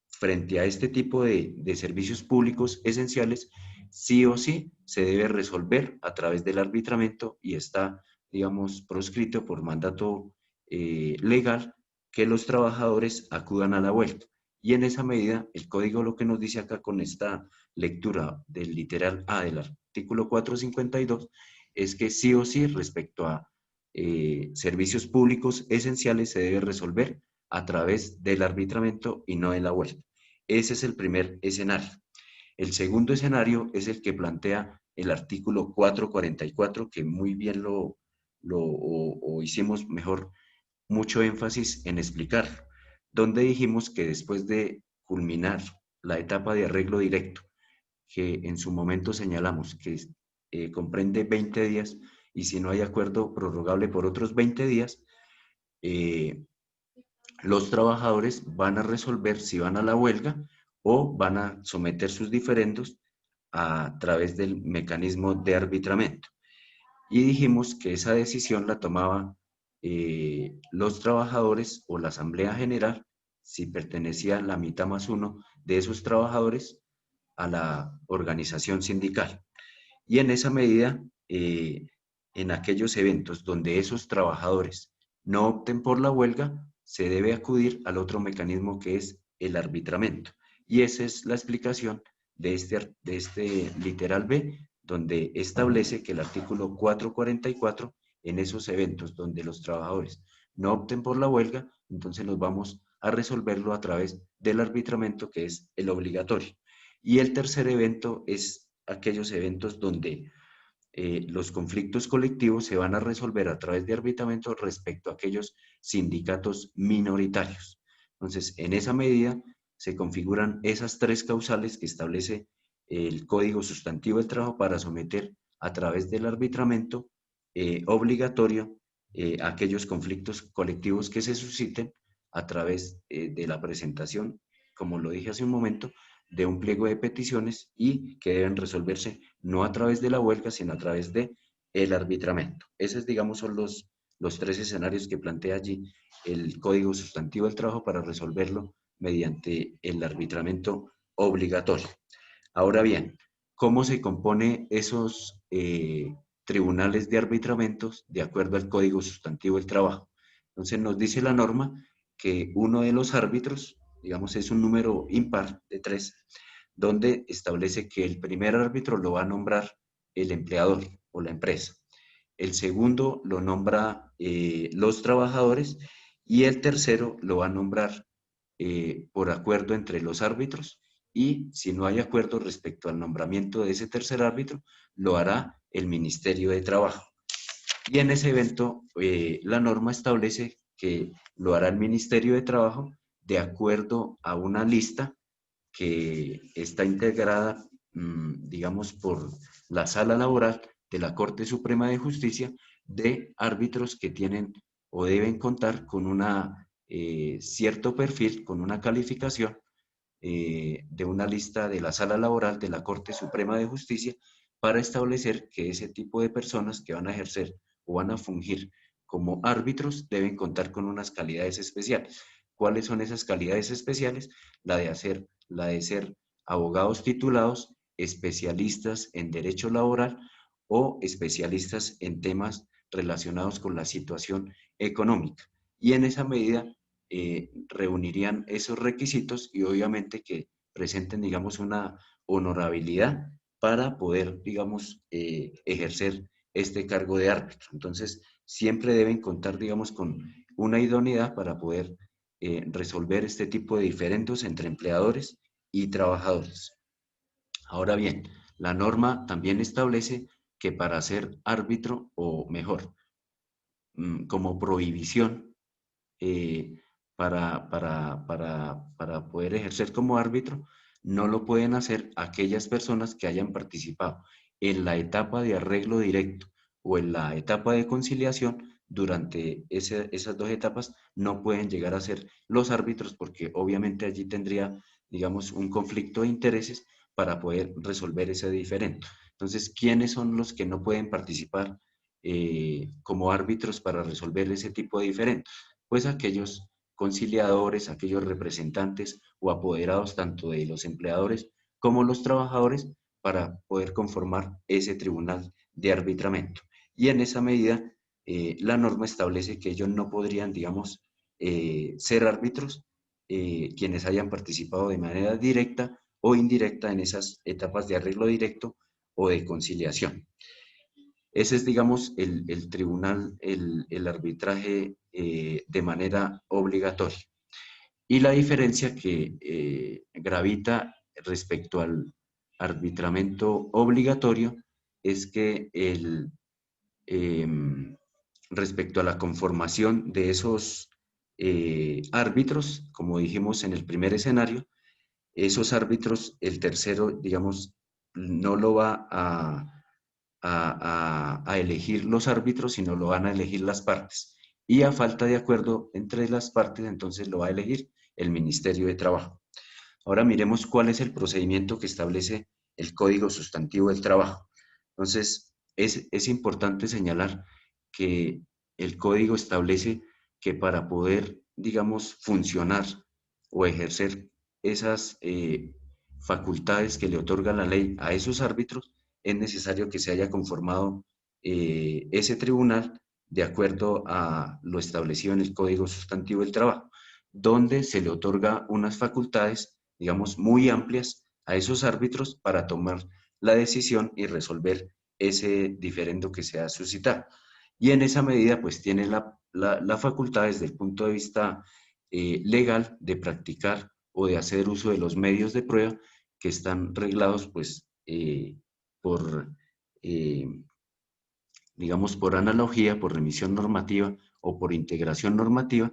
frente a este tipo de servicios públicos esenciales, sí o sí se debe resolver a través del arbitramiento y está, digamos, proscrito por mandato legal que los trabajadores acudan a la huelga. Y en esa medida, el código lo que nos dice acá con esta lectura del literal A del artículo 452 es que sí o sí respecto a servicios públicos esenciales se debe resolver a través del arbitramiento y no de la huelga. Ese es el primer escenario. El segundo escenario es el que plantea el artículo 444, que muy bien hicimos mejor mucho énfasis en explicar, donde dijimos que después de culminar la etapa de arreglo directo, que en su momento señalamos que comprende 20 días y si no hay acuerdo prorrogable por otros 20 días, los trabajadores van a resolver si van a la huelga o van a someter sus diferendos a través del mecanismo de arbitramiento. Y dijimos que esa decisión la tomaban los trabajadores o la Asamblea General, si pertenecía la mitad más uno de esos trabajadores a la organización sindical. Y en esa medida, en aquellos eventos donde esos trabajadores no opten por la huelga, se debe acudir al otro mecanismo que es el arbitramiento. Y esa es la explicación de este literal B, donde establece que el artículo 444, en esos eventos donde los trabajadores no opten por la huelga, entonces nos vamos a resolverlo a través del arbitramiento, que es el obligatorio. Y el tercer evento es aquellos eventos donde los conflictos colectivos se van a resolver a través de arbitramiento respecto a aquellos sindicatos minoritarios. Entonces, en esa medida se configuran esas tres causales que establece el Código Sustantivo del Trabajo para someter a través del arbitramiento obligatorio aquellos conflictos colectivos que se susciten a través de la presentación, como lo dije hace un momento, de un pliego de peticiones y que deben resolverse no a través de la huelga, sino a través de el arbitramiento. Esos, digamos, son los tres escenarios que plantea allí el Código Sustantivo del Trabajo para resolverlo mediante el arbitramiento obligatorio. Ahora bien, ¿cómo se compone esos tribunales de arbitramientos de acuerdo al Código Sustantivo del Trabajo? Entonces nos dice la norma que uno de los árbitros, digamos, es un número impar de 3, donde establece que el primer árbitro lo va a nombrar el empleador o la empresa. El segundo lo nombra los trabajadores y el tercero lo va a nombrar por acuerdo entre los árbitros, y si no hay acuerdo respecto al nombramiento de ese tercer árbitro, lo hará el Ministerio de Trabajo. Y en ese evento, la norma establece que lo hará el Ministerio de Trabajo de acuerdo a una lista que está integrada, digamos, por la Sala Laboral de la Corte Suprema de Justicia, de árbitros que tienen o deben contar con una cierto perfil, con una calificación de una lista de la Sala Laboral de la Corte Suprema de Justicia, para establecer que ese tipo de personas que van a ejercer o van a fungir como árbitros deben contar con unas calidades especiales. ¿Cuáles son esas calidades especiales? La de ser abogados titulados, especialistas en derecho laboral o especialistas en temas relacionados con la situación económica. Y en esa medida reunirían esos requisitos y obviamente que presenten, digamos, una honorabilidad para poder, digamos, ejercer este cargo de árbitro. Entonces, siempre deben contar, digamos, con una idoneidad para poder resolver este tipo de diferendos entre empleadores y trabajadores. Ahora bien, la norma también establece que para ser árbitro, o mejor, como prohibición, para poder ejercer como árbitro, no lo pueden hacer aquellas personas que hayan participado en la etapa de arreglo directo o en la etapa de conciliación. Durante esas dos etapas no pueden llegar a ser los árbitros, porque obviamente allí tendría, digamos, un conflicto de intereses para poder resolver ese diferendo. Entonces, ¿quiénes son los que no pueden participar como árbitros para resolver ese tipo de diferendos? Pues aquellos conciliadores, aquellos representantes o apoderados tanto de los empleadores como los trabajadores, para poder conformar ese tribunal de arbitramiento. Y en esa medida, la norma establece que ellos no podrían, digamos, ser árbitros quienes hayan participado de manera directa o indirecta en esas etapas de arreglo directo o de conciliación. Ese es, digamos, el tribunal, el arbitraje de manera obligatoria. Y la diferencia que gravita respecto al arbitramiento obligatorio es que respecto a la conformación de esos árbitros, como dijimos en el primer escenario, esos árbitros, el tercero, digamos, no lo va a elegir los árbitros, sino lo van a elegir las partes. Y a falta de acuerdo entre las partes, entonces lo va a elegir el Ministerio de Trabajo. Ahora miremos cuál es el procedimiento que establece el Código Sustantivo del Trabajo. Entonces, es importante señalar que el Código establece que para poder, digamos, funcionar o ejercer esas facultades que le otorga la ley a esos árbitros, es necesario que se haya conformado ese tribunal de acuerdo a lo establecido en el Código Sustantivo del Trabajo, donde se le otorga unas facultades, digamos, muy amplias a esos árbitros para tomar la decisión y resolver ese diferendo que se ha suscitado. Y en esa medida, pues, tiene la facultad, desde el punto de vista legal, de practicar o de hacer uso de los medios de prueba que están reglados, pues, digamos, por analogía, por remisión normativa o por integración normativa,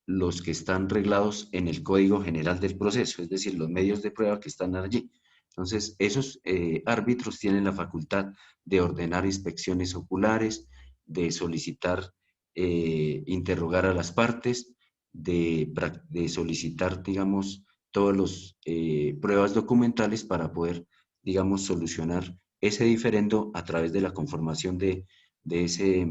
los que están reglados en el Código General del Proceso, es decir, los medios de prueba que están allí. Entonces, esos árbitros tienen la facultad de ordenar inspecciones oculares, de solicitar, interrogar a las partes, de solicitar, digamos, todas las pruebas documentales para poder, digamos, solucionar ese diferendo a través de la conformación de ese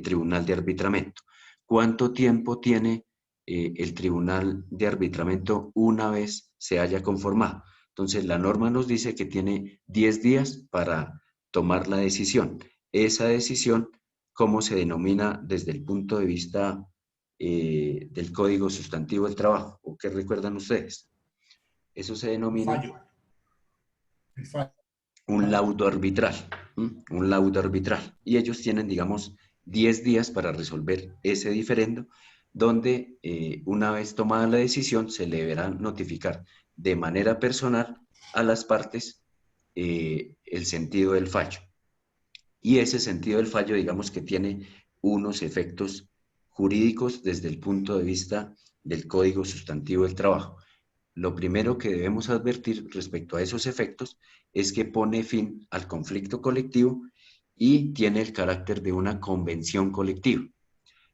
tribunal de arbitramiento. ¿Cuánto tiempo tiene el tribunal de arbitramiento una vez se haya conformado? Entonces, la norma nos dice que tiene 10 días para tomar la decisión. Esa decisión, ¿cómo se denomina desde el punto de vista del Código Sustantivo del Trabajo? ¿O qué recuerdan ustedes? Eso se denomina un laudo arbitral. Un laudo arbitral. Y ellos tienen, digamos, 10 días para resolver ese diferendo, donde una vez tomada la decisión se le deberá notificar de manera personal a las partes el sentido del fallo. Y ese sentido del fallo, digamos, que tiene unos efectos jurídicos desde el punto de vista del Código Sustantivo del Trabajo. Lo primero que debemos advertir respecto a esos efectos es que pone fin al conflicto colectivo y tiene el carácter de una convención colectiva.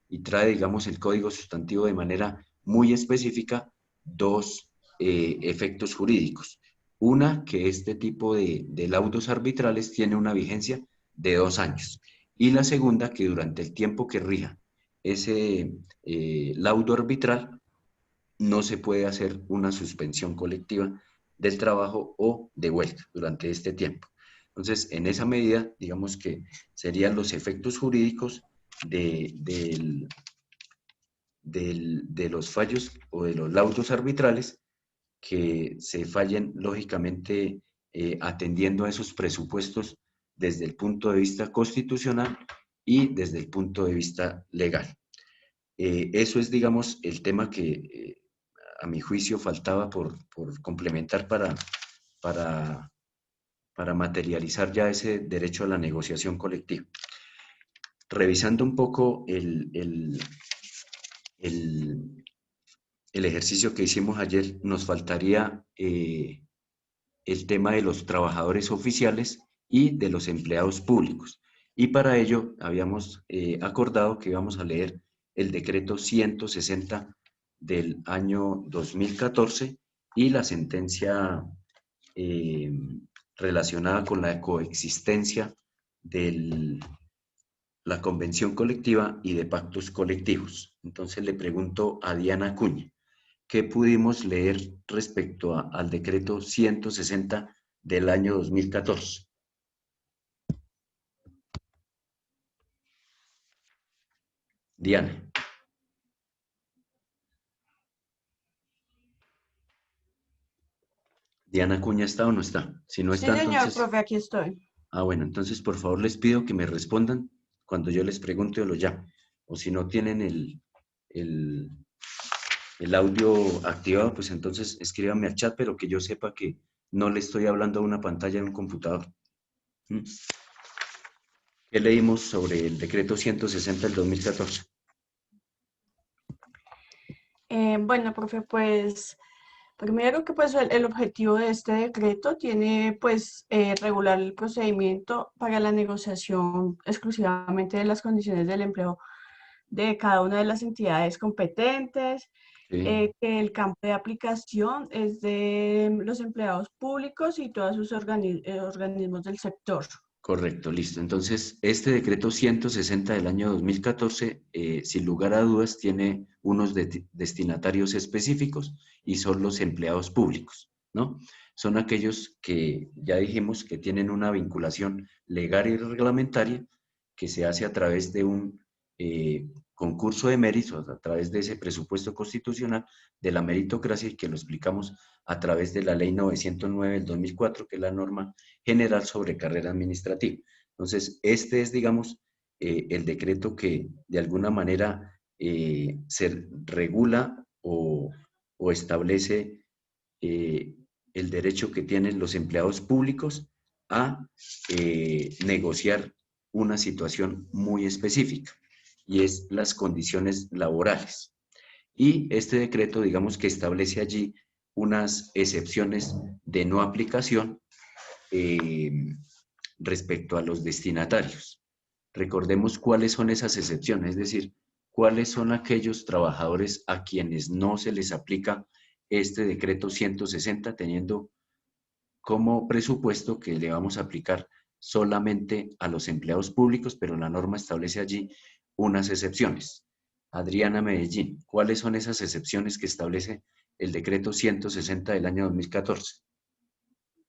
Y trae, digamos, el Código Sustantivo de manera muy específica dos efectos jurídicos. Una, que este tipo de laudos arbitrales tiene una vigencia de 2 años. Y la segunda, que durante el tiempo que rija ese laudo arbitral, no se puede hacer una suspensión colectiva del trabajo o de huelga durante este tiempo. Entonces, en esa medida, digamos que serían los efectos jurídicos de los fallos o de los laudos arbitrales que se fallen, lógicamente, atendiendo a esos presupuestos desde el punto de vista constitucional y desde el punto de vista legal. Eso es, digamos, el tema que a mi juicio faltaba por complementar para materializar ya ese derecho a la negociación colectiva. Revisando un poco el ejercicio que hicimos ayer, nos faltaría el tema de los trabajadores oficiales y de los empleados públicos. Y para ello habíamos acordado que íbamos a leer el decreto 160 del año 2014 y la sentencia relacionada con la coexistencia de la convención colectiva y de pactos colectivos. Entonces le pregunto a Diana Acuña, ¿qué pudimos leer respecto al decreto 160 del año 2014? Diana. Diana Acuña, ¿está o no está? Si no Sí, está, señor, entonces... profe, aquí estoy. Bueno, entonces por favor les pido que me respondan cuando yo les pregunte o lo llame. O si no tienen el audio activado, pues entonces escríbanme al chat, pero que yo sepa que no le estoy hablando a una pantalla de un computador. ¿Qué leímos sobre el decreto 160 del 2014? Bueno, profe, pues primero que pues el objetivo de este decreto tiene pues regular el procedimiento para la negociación exclusivamente de las condiciones del empleo de cada una de las entidades competentes, que el campo de aplicación es de los empleados públicos y todos sus organismos del sector. Correcto, listo. Entonces, este decreto 160 del año 2014, sin lugar a dudas, tiene unos destinatarios específicos y son los empleados públicos, ¿no? Son aquellos que ya dijimos que tienen una vinculación legal y reglamentaria que se hace a través de un concurso de méritos, a través de ese presupuesto constitucional de la meritocracia y que lo explicamos a través de la Ley 909 del 2004, que es la norma general sobre carrera administrativa. Entonces, este es, digamos, el decreto que de alguna manera se regula o establece el derecho que tienen los empleados públicos a negociar una situación muy específica, y es las condiciones laborales. Y este decreto, digamos que establece allí unas excepciones de no aplicación respecto a los destinatarios. Recordemos cuáles son esas excepciones, es decir, cuáles son aquellos trabajadores a quienes no se les aplica este decreto 160, teniendo como presupuesto que le vamos a aplicar solamente a los empleados públicos, pero la norma establece allí unas excepciones. Adriana Medellín, ¿cuáles son esas excepciones que establece el decreto 160 del año 2014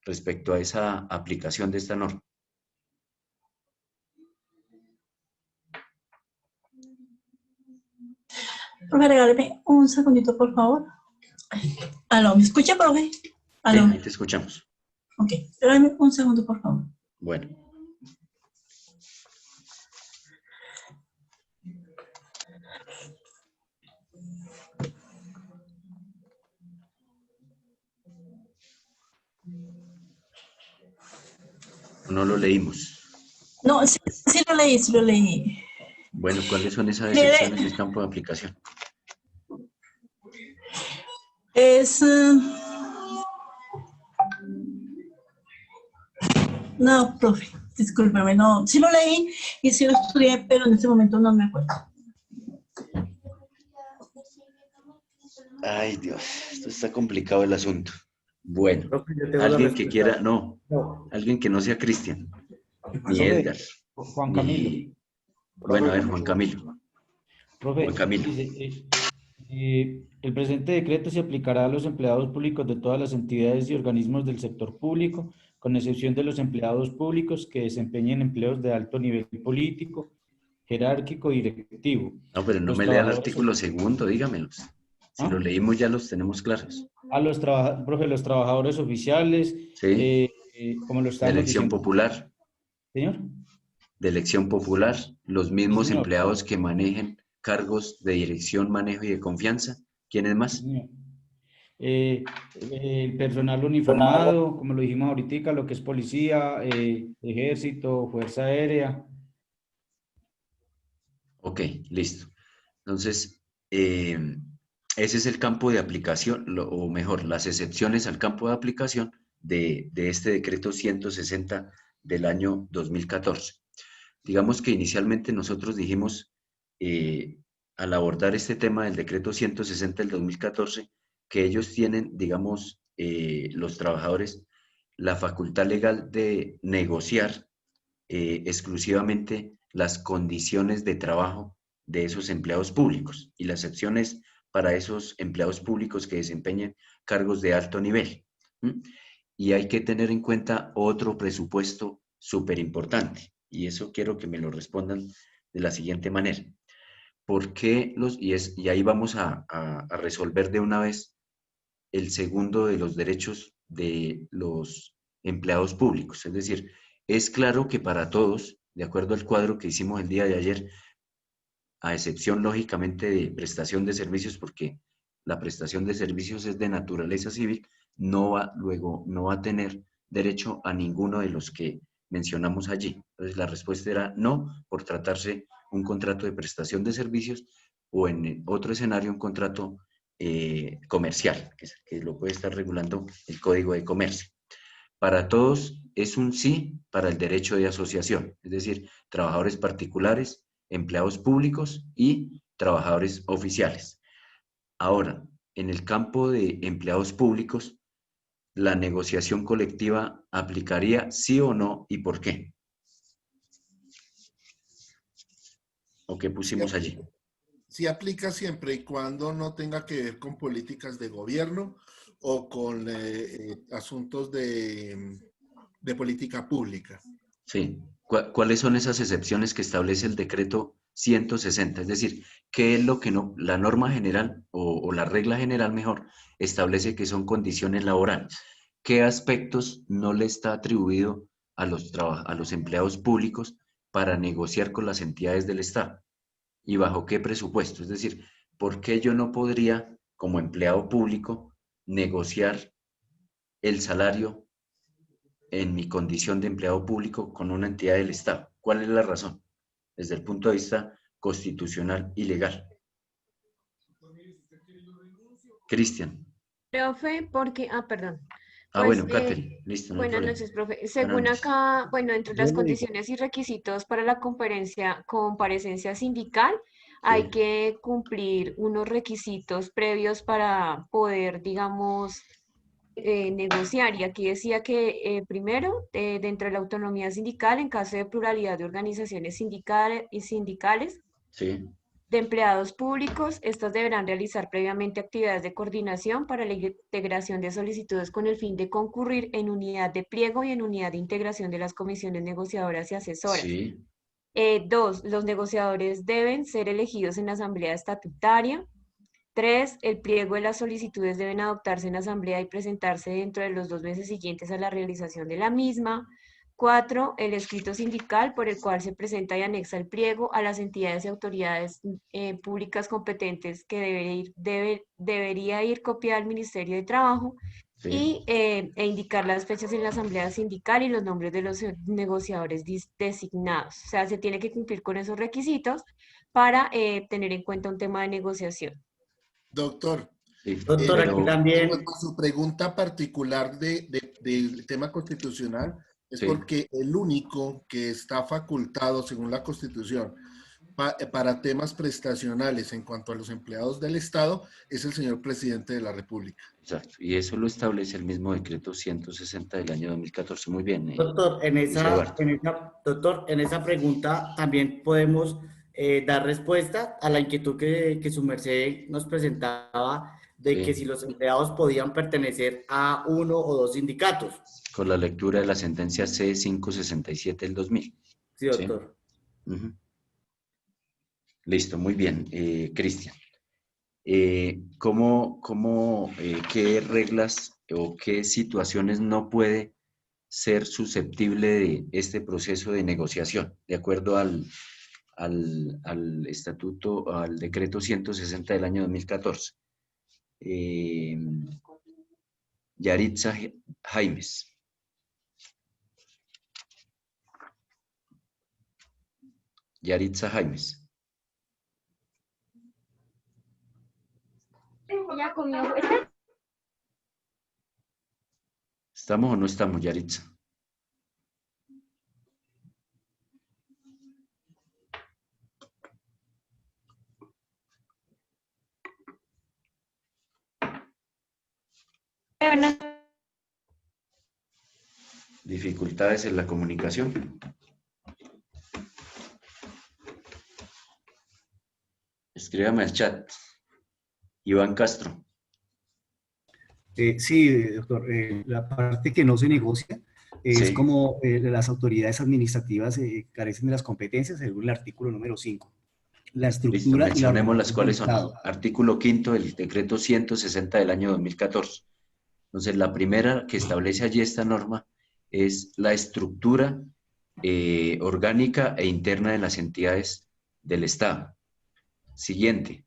respecto a esa aplicación de esta norma? Profe, regáleme un segundito, por favor. Aló, ¿me escucha, profe? Aló. Sí, te escuchamos. Ok, regáleme un segundo, por favor. Bueno. No lo leímos. No, sí lo leí, sí lo leí. Bueno, ¿cuáles son esas excepciones del campo de aplicación? Es... No, profe, discúlpeme, no. Sí lo leí y sí lo estudié, pero en este momento no me acuerdo. Ay, Dios, esto está complicado el asunto. Bueno, alguien que quiera, alguien que no sea Cristian, ni Edgar, Juan Camilo. Bueno, a ver, Juan Camilo. Profe, Juan Camilo. Dice, el presente decreto se aplicará a los empleados públicos de todas las entidades y organismos del sector público, con excepción de los empleados públicos que desempeñen empleos de alto nivel político, jerárquico y directivo. No, pero no me lea el artículo segundo, dígamelos. Si lo leímos ya los tenemos claros. Profe, los trabajadores oficiales, sí. como lo estamos elección diciendo. popular. Señor. De elección popular, los mismos Señor. empleados que manejen cargos de dirección, manejo y de confianza. ¿Quiénes más? Señor. El personal uniformado, como lo dijimos ahorita, lo que es policía, ejército, fuerza aérea. Ok, listo. Entonces, ese es el campo de aplicación, o mejor, las excepciones al campo de aplicación de este decreto 160 del año 2014. Digamos que inicialmente nosotros dijimos, al abordar este tema del decreto 160 del 2014, que ellos tienen, digamos, los trabajadores, la facultad legal de negociar exclusivamente las condiciones de trabajo de esos empleados públicos y las excepciones para esos empleados públicos que desempeñen cargos de alto nivel. Y hay que tener en cuenta otro presupuesto súper importante, y eso quiero que me lo respondan de la siguiente manera. ¿Por qué y ahí vamos a resolver de una vez el segundo de los derechos de los empleados públicos? Es decir, es claro que para todos, de acuerdo al cuadro que hicimos el día de ayer, a excepción lógicamente de prestación de servicios, porque la prestación de servicios es de naturaleza civil, no va a tener derecho a ninguno de los que mencionamos allí. Entonces la respuesta era no, por tratarse un contrato de prestación de servicios, o en otro escenario un contrato comercial, que lo puede estar regulando el Código de Comercio. Para todos es un sí para el derecho de asociación, es decir, trabajadores particulares, empleados públicos y trabajadores oficiales. Ahora, en el campo de empleados públicos, ¿la negociación colectiva aplicaría sí o no y por qué? ¿O qué pusimos allí? Sí aplica siempre y cuando no tenga que ver con políticas de gobierno o con asuntos de política pública. Sí. ¿Cuáles son esas excepciones que establece el decreto 160? Es decir, ¿qué es lo que no, la norma general o la regla general mejor establece que son condiciones laborales? ¿Qué aspectos no le está atribuido a los empleados públicos para negociar con las entidades del Estado? ¿Y bajo qué presupuesto? Es decir, ¿por qué yo no podría, como empleado público, negociar el salario en mi condición de empleado público con una entidad del Estado? ¿Cuál es la razón? Desde el punto de vista constitucional y legal. Cristian. Profe, porque, perdón. Pues, bueno, Catherine, listo. Buenas noches, profe. Según acá, bueno, entre las condiciones y requisitos para la comparecencia sindical, hay que cumplir unos requisitos previos para poder, digamos, negociar. Y aquí decía que primero, dentro de la autonomía sindical, en caso de pluralidad de organizaciones sindicales, sí, de empleados públicos, estos deberán realizar previamente actividades de coordinación para la integración de solicitudes con el fin de concurrir en unidad de pliego y en unidad de integración de las comisiones negociadoras y asesoras. Sí. 2, los negociadores deben ser elegidos en la asamblea estatutaria. 3, el pliego de las solicitudes deben adoptarse en asamblea y presentarse dentro de los 2 meses siguientes a la realización de la misma. 4, el escrito sindical por el cual se presenta y anexa el pliego a las entidades y autoridades públicas competentes que debería ir copiada al Ministerio de Trabajo. Sí. E indicar las fechas en la asamblea sindical y los nombres de los negociadores designados. O sea, se tiene que cumplir con esos requisitos para tener en cuenta un tema de negociación. Doctor, Doctor, aquí también. Su pregunta particular del tema constitucional es porque el único que está facultado, según la Constitución, para temas prestacionales en cuanto a los empleados del Estado es el señor presidente de la República. Exacto, y eso lo establece el mismo decreto 160 del año 2014. Muy bien. Doctor, en esa pregunta también podemos dar respuesta a la inquietud que su merced nos presentaba de que si los empleados podían pertenecer a uno o dos sindicatos. Con la lectura de la sentencia C567 del 2000. Sí, doctor. ¿Sí? Listo, muy bien. Cristian, ¿qué reglas o qué situaciones no puede ser susceptible de este proceso de negociación, de acuerdo al estatuto, al decreto 160 del año 2014. Yaritza Jaimes. Yaritza Jaimes. ¿Ya comió? ¿Estamos o no estamos, Yaritza? Dificultades en la comunicación. Escríbame al chat. Iván Castro. Sí, doctor. La parte que no se negocia es Sí. como las autoridades administrativas carecen de las competencias según el artículo número 5. La Listo, estructura y la mencionemos las organización del cuáles son. Estado. Artículo 5 del decreto 160 del año 2014. Entonces, la primera que establece allí esta norma es la estructura orgánica e interna de las entidades del Estado. Siguiente.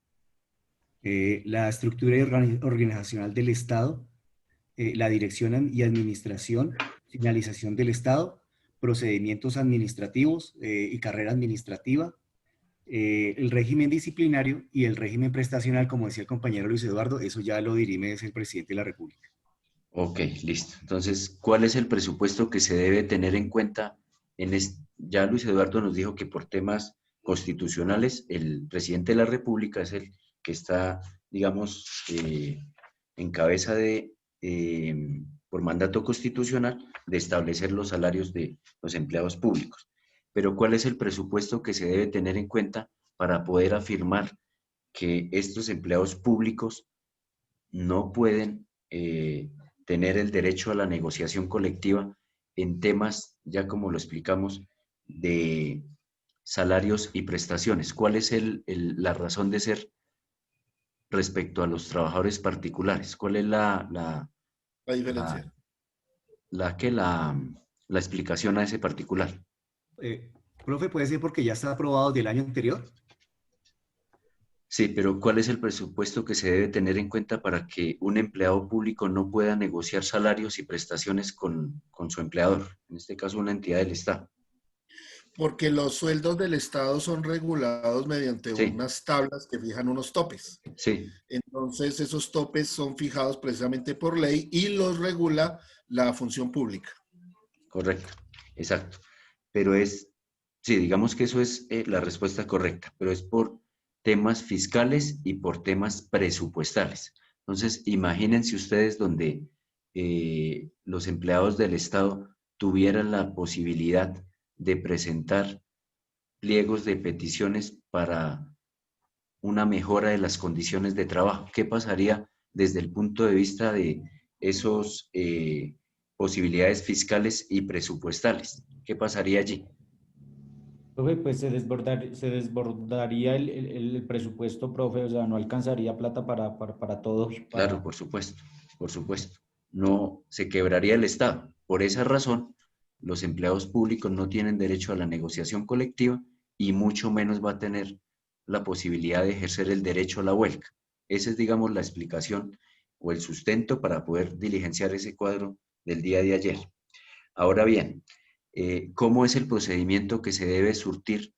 La estructura organizacional del Estado, la dirección y administración, finalización del Estado, procedimientos administrativos y carrera administrativa, el régimen disciplinario y el régimen prestacional, como decía el compañero Luis Eduardo, eso ya lo dirime es el presidente de la República. Ok, listo. Entonces, ¿cuál es el presupuesto que se debe tener en cuenta? Ya Luis Eduardo nos dijo que por temas constitucionales, el presidente de la República es el que está, digamos, en cabeza de, por mandato constitucional, de establecer los salarios de los empleados públicos. Pero ¿cuál es el presupuesto que se debe tener en cuenta para poder afirmar que estos empleados públicos no pueden tener el derecho a la negociación colectiva en temas, ya como lo explicamos, de salarios y prestaciones? ¿Cuál es la razón de ser respecto a los trabajadores particulares? ¿Cuál es la diferencia? La explicación a ese particular? Profe, ¿puede ser porque ya está aprobado del año anterior? Sí, pero ¿cuál es el presupuesto que se debe tener en cuenta para que un empleado público no pueda negociar salarios y prestaciones con su empleador? En este caso, una entidad del Estado. Porque los sueldos del Estado son regulados mediante unas tablas que fijan unos topes. Sí. Entonces, esos topes son fijados precisamente por ley y los regula la función pública. Correcto, exacto. Pero sí, digamos que eso es la respuesta correcta, pero es por temas fiscales y por temas presupuestales. Entonces, imagínense ustedes donde los empleados del Estado tuvieran la posibilidad de presentar pliegos de peticiones para una mejora de las condiciones de trabajo. ¿Qué pasaría desde el punto de vista de esos posibilidades fiscales y presupuestales? ¿Qué pasaría allí? Profe, pues se desbordaría el presupuesto, profe, o sea, no alcanzaría plata para todo. Claro, por supuesto, por supuesto. No se quebraría el Estado. Por esa razón, los empleados públicos no tienen derecho a la negociación colectiva y mucho menos va a tener la posibilidad de ejercer el derecho a la huelga. Esa es, digamos, la explicación o el sustento para poder diligenciar ese cuadro del día de ayer. Ahora bien, ¿cómo es el procedimiento que se debe surtir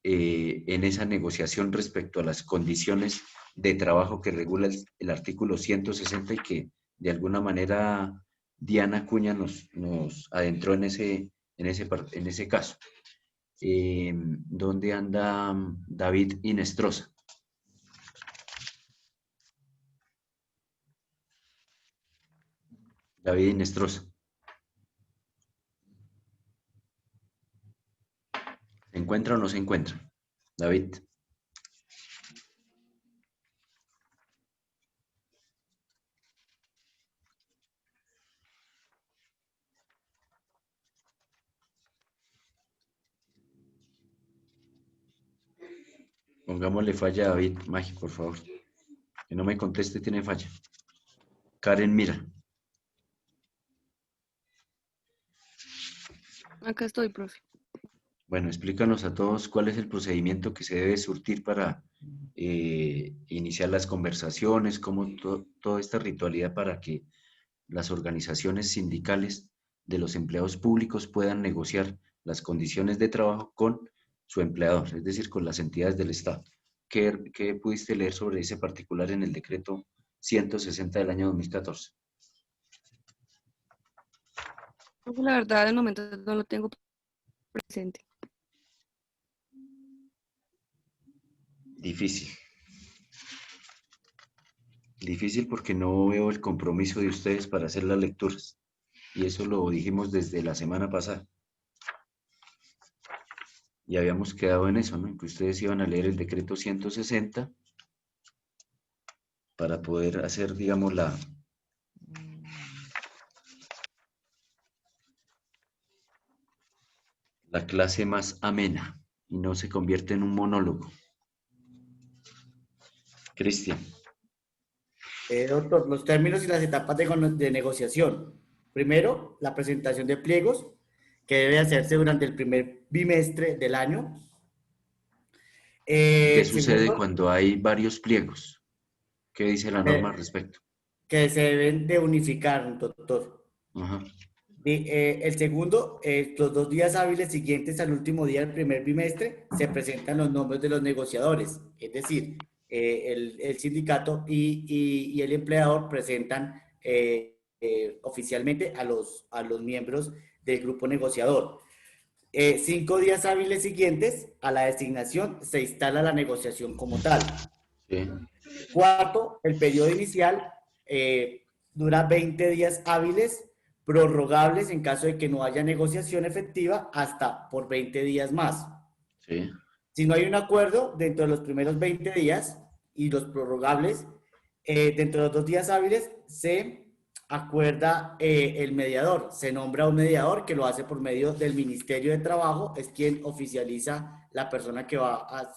en esa negociación respecto a las condiciones de trabajo que regula el artículo 160 y que de alguna manera Diana Cuña nos adentró en ese caso? ¿Dónde anda David Inestrosa? David Inestrosa. ¿Se encuentra o no se encuentra? David. Pongámosle falla a David, Magi, por favor. Que no me conteste, tiene falla. Karen Mira. Acá estoy, profe. Bueno, explícanos a todos cuál es el procedimiento que se debe surtir para iniciar las conversaciones, cómo toda esta ritualidad para que las organizaciones sindicales de los empleados públicos puedan negociar las condiciones de trabajo con su empleador, es decir, con las entidades del Estado. ¿Qué pudiste leer sobre ese particular en el decreto 160 del año 2014? La verdad, de momento no lo tengo presente. Difícil. Difícil porque no veo el compromiso de ustedes para hacer las lecturas. Y eso lo dijimos desde la semana pasada. Y habíamos quedado en eso, ¿no? Que ustedes iban a leer el decreto 160 para poder hacer, digamos, la clase más amena y no se convierte en un monólogo. Cristian. Doctor, los términos y las etapas de negociación. Primero, la presentación de pliegos, que debe hacerse durante el primer bimestre del año. ¿Qué sucede Segundo, cuando hay varios pliegos? ¿Qué dice la norma al respecto? que se deben de unificar, doctor. Ajá. El segundo, los 2 días hábiles siguientes al último día del primer bimestre, se presentan los nombres de los negociadores, es decir, el sindicato y el empleador presentan oficialmente a los miembros del grupo negociador. 5 días hábiles siguientes a la designación se instala la negociación como tal. Sí. Cuarto, el periodo inicial dura 20 días hábiles, prorrogables en caso de que no haya negociación efectiva hasta por 20 días más. Sí. Si no hay un acuerdo dentro de los primeros 20 días y los prorrogables, dentro de los 2 días hábiles se acuerda el mediador. Se nombra un mediador que lo hace por medio del Ministerio de Trabajo, es quien oficializa la persona que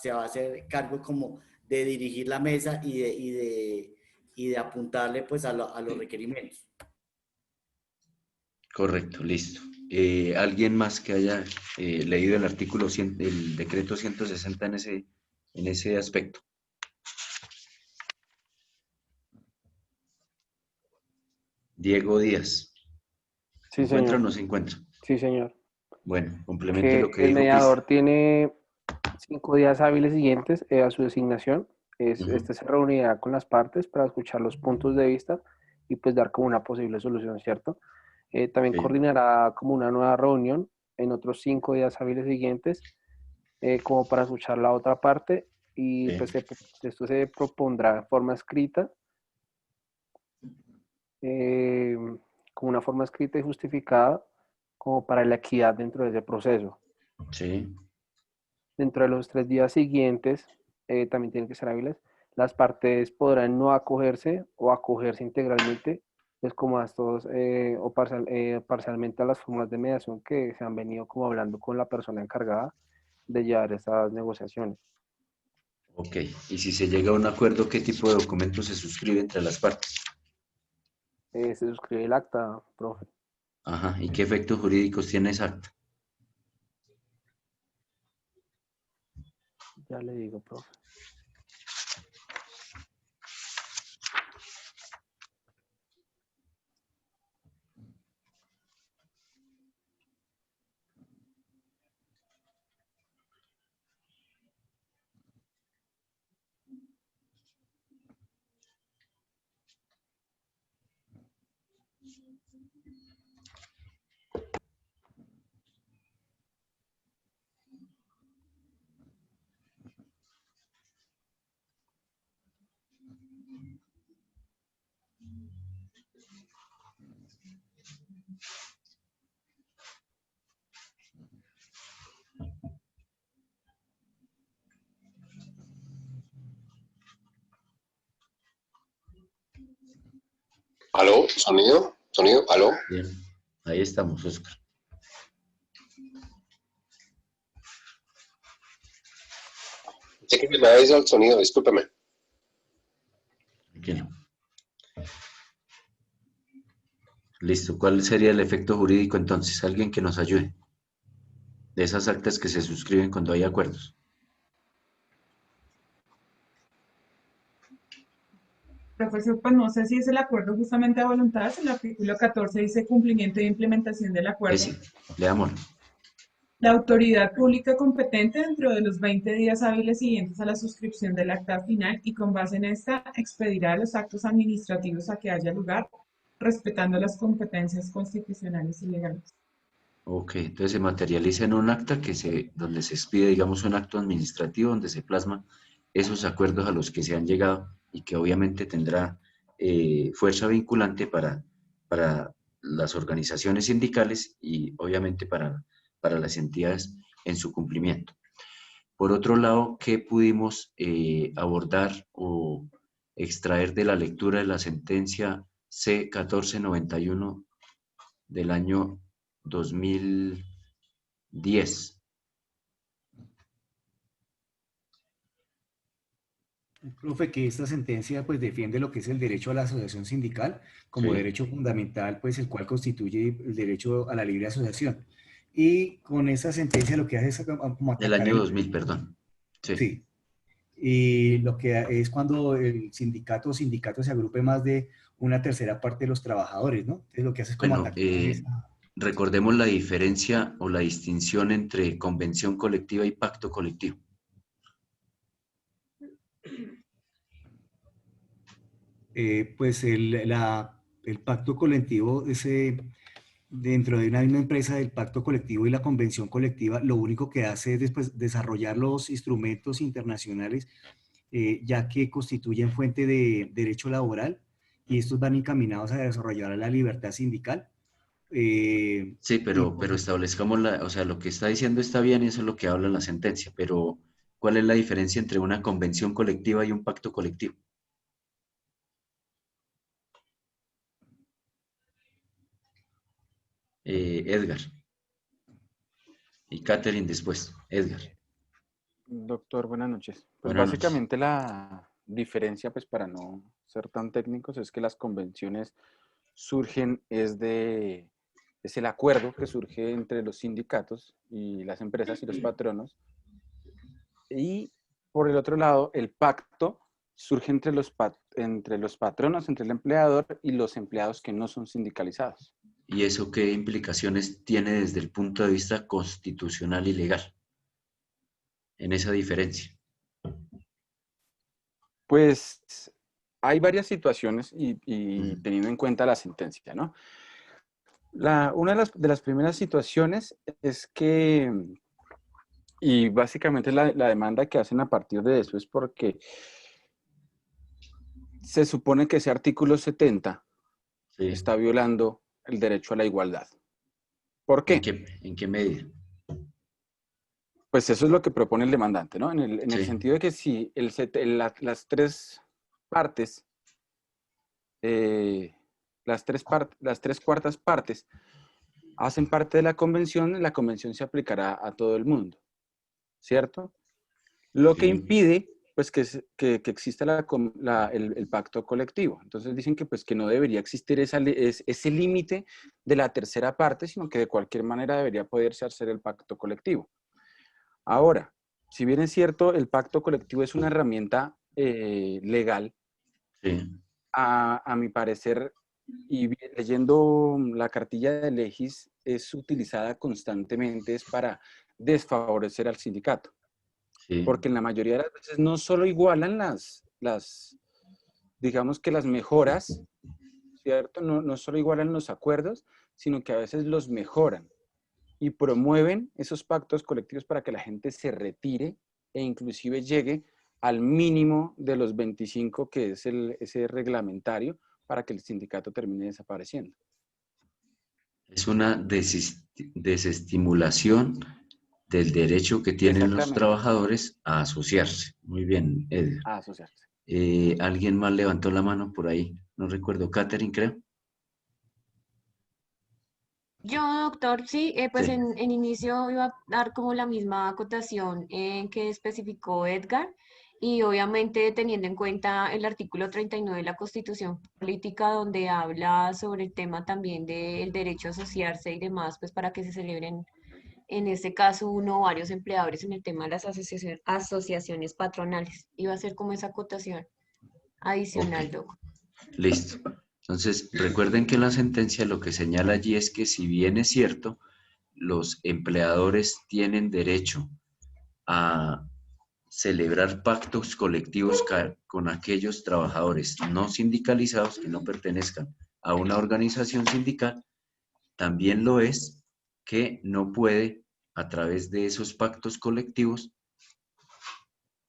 se va a hacer cargo como de dirigir la mesa y de apuntarle pues a los requerimientos. Correcto, listo. ¿Alguien más que haya leído el artículo, el decreto 160 en ese aspecto? Diego Díaz. ¿Se encuentra o no se encuentra? Sí, señor. Bueno, complemente lo que el dijo mediador tiene 5 días hábiles siguientes a su designación. Este se reunirá con las partes para escuchar los puntos de vista y pues dar como una posible solución, ¿cierto? También coordinará como una nueva reunión en otros 5 días hábiles siguientes como para escuchar la otra parte y pues esto se propondrá en forma escrita como una forma escrita y justificada como para la equidad dentro de ese proceso. Sí. Dentro de los 3 días siguientes, también tienen que ser hábiles, las partes podrán no acogerse o acogerse integralmente, pues como a estos o parcialmente a las fórmulas de mediación que se han venido como hablando con la persona encargada de llevar estas negociaciones. Ok, y si se llega a un acuerdo, ¿qué tipo de documento se suscribe entre las partes? Se suscribe el acta, profe. Ajá, ¿y qué efectos jurídicos tiene esa acta? Ya le digo, profe. ¿Aló? ¿Sonido? ¿Sonido? ¿Aló? Bien, ahí estamos, Oscar. Sé que me habéis dado el sonido, discúlpeme. Tranquilo. Listo, ¿cuál sería el efecto jurídico entonces? Alguien que nos ayude. de esas actas que se suscriben cuando hay acuerdos. Profesor, pues no sé si es el acuerdo justamente a voluntades. El artículo 14 dice cumplimiento e implementación del acuerdo. Sí, leámoslo. La autoridad pública competente dentro de los 20 días hábiles siguientes a la suscripción del acta final y con base en esta expedirá los actos administrativos a que haya lugar, respetando las competencias constitucionales y legales. Ok, entonces se materializa en un acta donde se expide, digamos, un acto administrativo donde se plasman esos acuerdos a los que se han llegado y que obviamente tendrá fuerza vinculante para las organizaciones sindicales y obviamente para las entidades en su cumplimiento. Por otro lado, ¿qué pudimos abordar o extraer de la lectura de la sentencia C-1491 del año 2010? Profe, que esta sentencia pues defiende lo que es el derecho a la asociación sindical como Sí. derecho fundamental, pues el cual constituye el derecho a la libre asociación. Y con esa sentencia lo que hace es como Del atacar año 2000, perdón. Sí. Sí. Y lo que es cuando el sindicato o sindicato se agrupe más de una tercera parte de los trabajadores, ¿no? Entonces lo que hace es como Bueno, atacar esa... recordemos la diferencia o la distinción entre convención colectiva y pacto colectivo. Pues el pacto colectivo, dentro de una misma empresa, el pacto colectivo y la convención colectiva, lo único que hace es después desarrollar los instrumentos internacionales, ya que constituyen fuente de derecho laboral y estos van encaminados a desarrollar la libertad sindical. Sí, pero establezcamos o sea, lo que está diciendo está bien y eso es lo que habla la sentencia, pero ¿cuál es la diferencia entre una convención colectiva y un pacto colectivo? Edgar. Y Catherine después. Edgar. Doctor, buenas noches. Pues Buenas básicamente la diferencia, pues para no ser tan técnicos, es que las convenciones surgen, es el acuerdo que surge entre los sindicatos y las empresas y los patronos. Y por el otro lado, el pacto surge entre los patronos, entre el empleador y los empleados que no son sindicalizados. ¿Y eso qué implicaciones tiene desde el punto de vista constitucional y legal en esa diferencia? Pues hay varias situaciones y teniendo en cuenta la sentencia, ¿no? Una de las primeras situaciones es que, y básicamente la demanda que hacen a partir de eso es porque se supone que ese artículo 70 está violando el derecho a la igualdad. ¿Por qué? ¿En qué medida? Pues eso es lo que propone el demandante, ¿no? En el sentido de que si las tres partes, las tres cuartas partes hacen parte de la convención se aplicará a todo el mundo, ¿cierto? Lo que impide, pues, que exista el pacto colectivo. Entonces dicen que, pues, que no debería existir ese límite de la tercera parte, sino que de cualquier manera debería poderse hacer el pacto colectivo. Ahora, si bien es cierto, el pacto colectivo es una herramienta legal, a mi parecer, y leyendo la cartilla de Legis, es utilizada constantemente para desfavorecer al sindicato. Porque en la mayoría de las veces no solo igualan digamos que las mejoras, ¿cierto? No solo igualan los acuerdos, sino que a veces los mejoran y promueven esos pactos colectivos para que la gente se retire e inclusive llegue al mínimo de los 25, que es ese reglamentario, para que el sindicato termine desapareciendo. Es una desestimulación del derecho que tienen los trabajadores a asociarse. Muy bien, Edgar. A asociarse. ¿Alguien más levantó la mano por ahí? No recuerdo. Catherine, creo. Yo, doctor, sí, pues en inicio iba a dar como la misma acotación que especificó Edgar, y obviamente teniendo en cuenta el artículo 39 de la Constitución Política, donde habla sobre el tema también del derecho a asociarse y demás, pues para que se celebren en este caso uno o varios empleadores en el tema de las asociaciones patronales. Iba a ser como esa acotación adicional, Doc. Listo. Entonces, recuerden que la sentencia lo que señala allí es que si bien es cierto, los empleadores tienen derecho a celebrar pactos colectivos con aquellos trabajadores no sindicalizados que no pertenezcan a una organización sindical, también lo es que no puede, a través de esos pactos colectivos,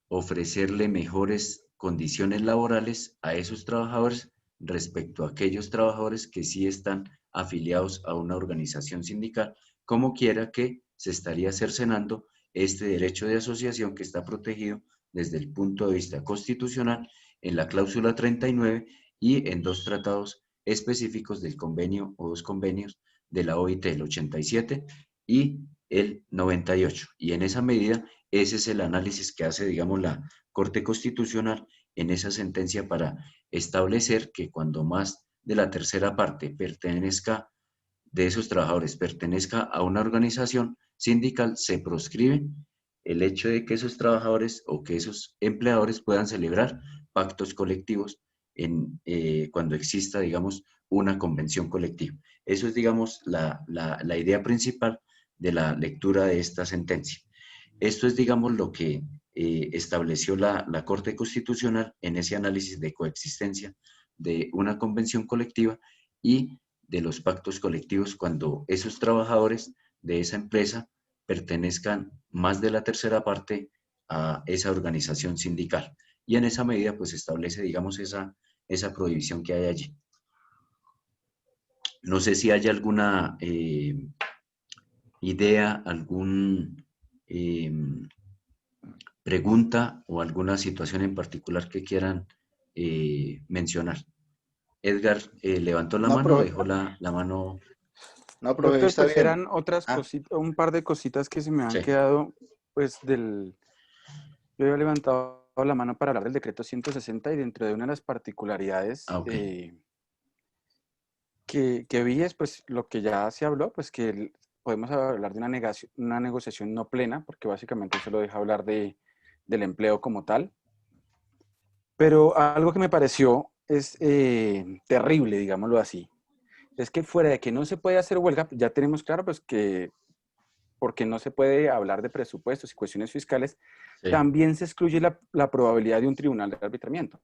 ofrecerle mejores condiciones laborales a esos trabajadores respecto a aquellos trabajadores que sí están afiliados a una organización sindical, como quiera que se estaría cercenando este derecho de asociación que está protegido desde el punto de vista constitucional en la cláusula 39 y en 2 tratados específicos del convenio o 2 convenios de la OIT, el 87 y el 98. Y en esa medida, ese es el análisis que hace, digamos, la Corte Constitucional en esa sentencia para establecer que cuando más de la tercera parte pertenezca, de esos trabajadores pertenezca a una organización sindical, se proscribe el hecho de que esos trabajadores o que esos empleadores puedan celebrar pactos colectivos cuando exista, digamos, una convención colectiva. Eso es, digamos, la idea principal de la lectura de esta sentencia. Esto es, digamos, lo que estableció la Corte Constitucional en ese análisis de coexistencia de una convención colectiva y de los pactos colectivos cuando esos trabajadores de esa empresa pertenezcan más de la tercera parte a esa organización sindical. Y en esa medida, pues, establece, digamos, esa prohibición que hay allí. No sé si hay alguna idea, algún pregunta o alguna situación en particular que quieran mencionar. Edgar levantó la mano, dejó la mano. No, profe, está bien. Eran otras cositas, un par de cositas que se me han quedado, pues, yo había levantado la mano para hablar del decreto 160 y dentro de una de las particularidades que vi es, pues, lo que ya se habló, pues, que podemos hablar de una negociación no plena, porque básicamente se lo deja hablar del empleo como tal. Pero algo que me pareció es terrible, digámoslo así, es que fuera de que no se puede hacer huelga, ya tenemos claro pues que porque no se puede hablar de presupuestos y cuestiones fiscales, también se excluye la probabilidad de un tribunal de arbitramiento.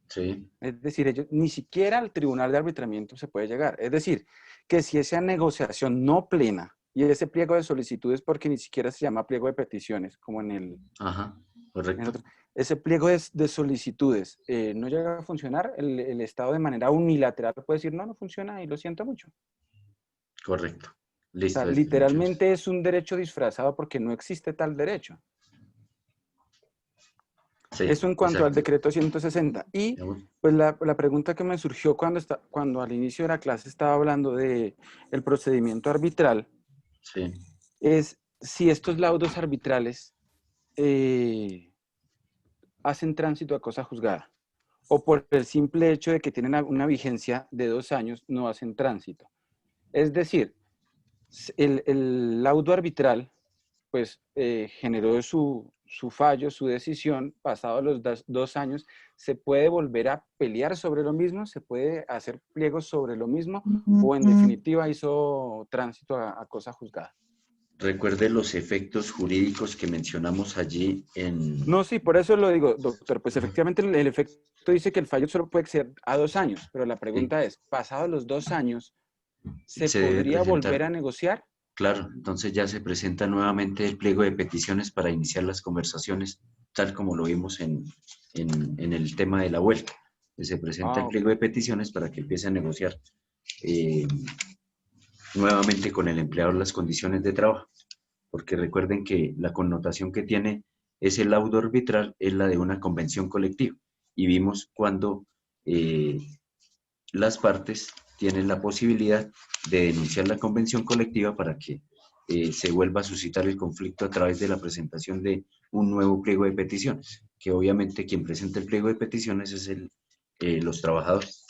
Sí. Es decir, ni siquiera al tribunal de arbitramiento se puede llegar. Es decir, que si esa negociación no plena y ese pliego de solicitudes, porque ni siquiera se llama pliego de peticiones, como en el... Ajá, correcto. Ese pliego de solicitudes no llega a funcionar, el Estado de manera unilateral puede decir, no funciona y lo siento mucho. Correcto. Listo. O sea, literalmente es un derecho disfrazado porque no existe tal derecho. Sí, eso en cuanto al decreto 160. Y pues la pregunta que me surgió cuando al inicio de la clase estaba hablando del procedimiento arbitral, es si estos laudos arbitrales hacen tránsito a cosa juzgada, o por el simple hecho de que tienen una vigencia de 2 años, no hacen tránsito. Es decir, el laudo arbitral, pues, generó su fallo, su decisión, pasado los 2 años, se puede volver a pelear sobre lo mismo, se puede hacer pliegos sobre lo mismo, o en definitiva hizo tránsito a cosa juzgada. Recuerde los efectos jurídicos que mencionamos allí en... No, sí, por eso lo digo, doctor. Pues efectivamente el efecto dice que el fallo solo puede ser a 2 años, pero la pregunta es, pasados los 2 años, ¿se podría volver a negociar? Claro, entonces ya se presenta nuevamente el pliego de peticiones para iniciar las conversaciones, tal como lo vimos en el tema de la huelga. Se presenta el pliego de peticiones para que empiece a negociar nuevamente con el empleador las condiciones de trabajo, porque recuerden que la connotación que tiene ese laudo arbitral es la de una convención colectiva, y vimos cuando las partes tienen la posibilidad de denunciar la convención colectiva para que se vuelva a suscitar el conflicto a través de la presentación de un nuevo pliego de peticiones, que obviamente quien presenta el pliego de peticiones es los trabajadores.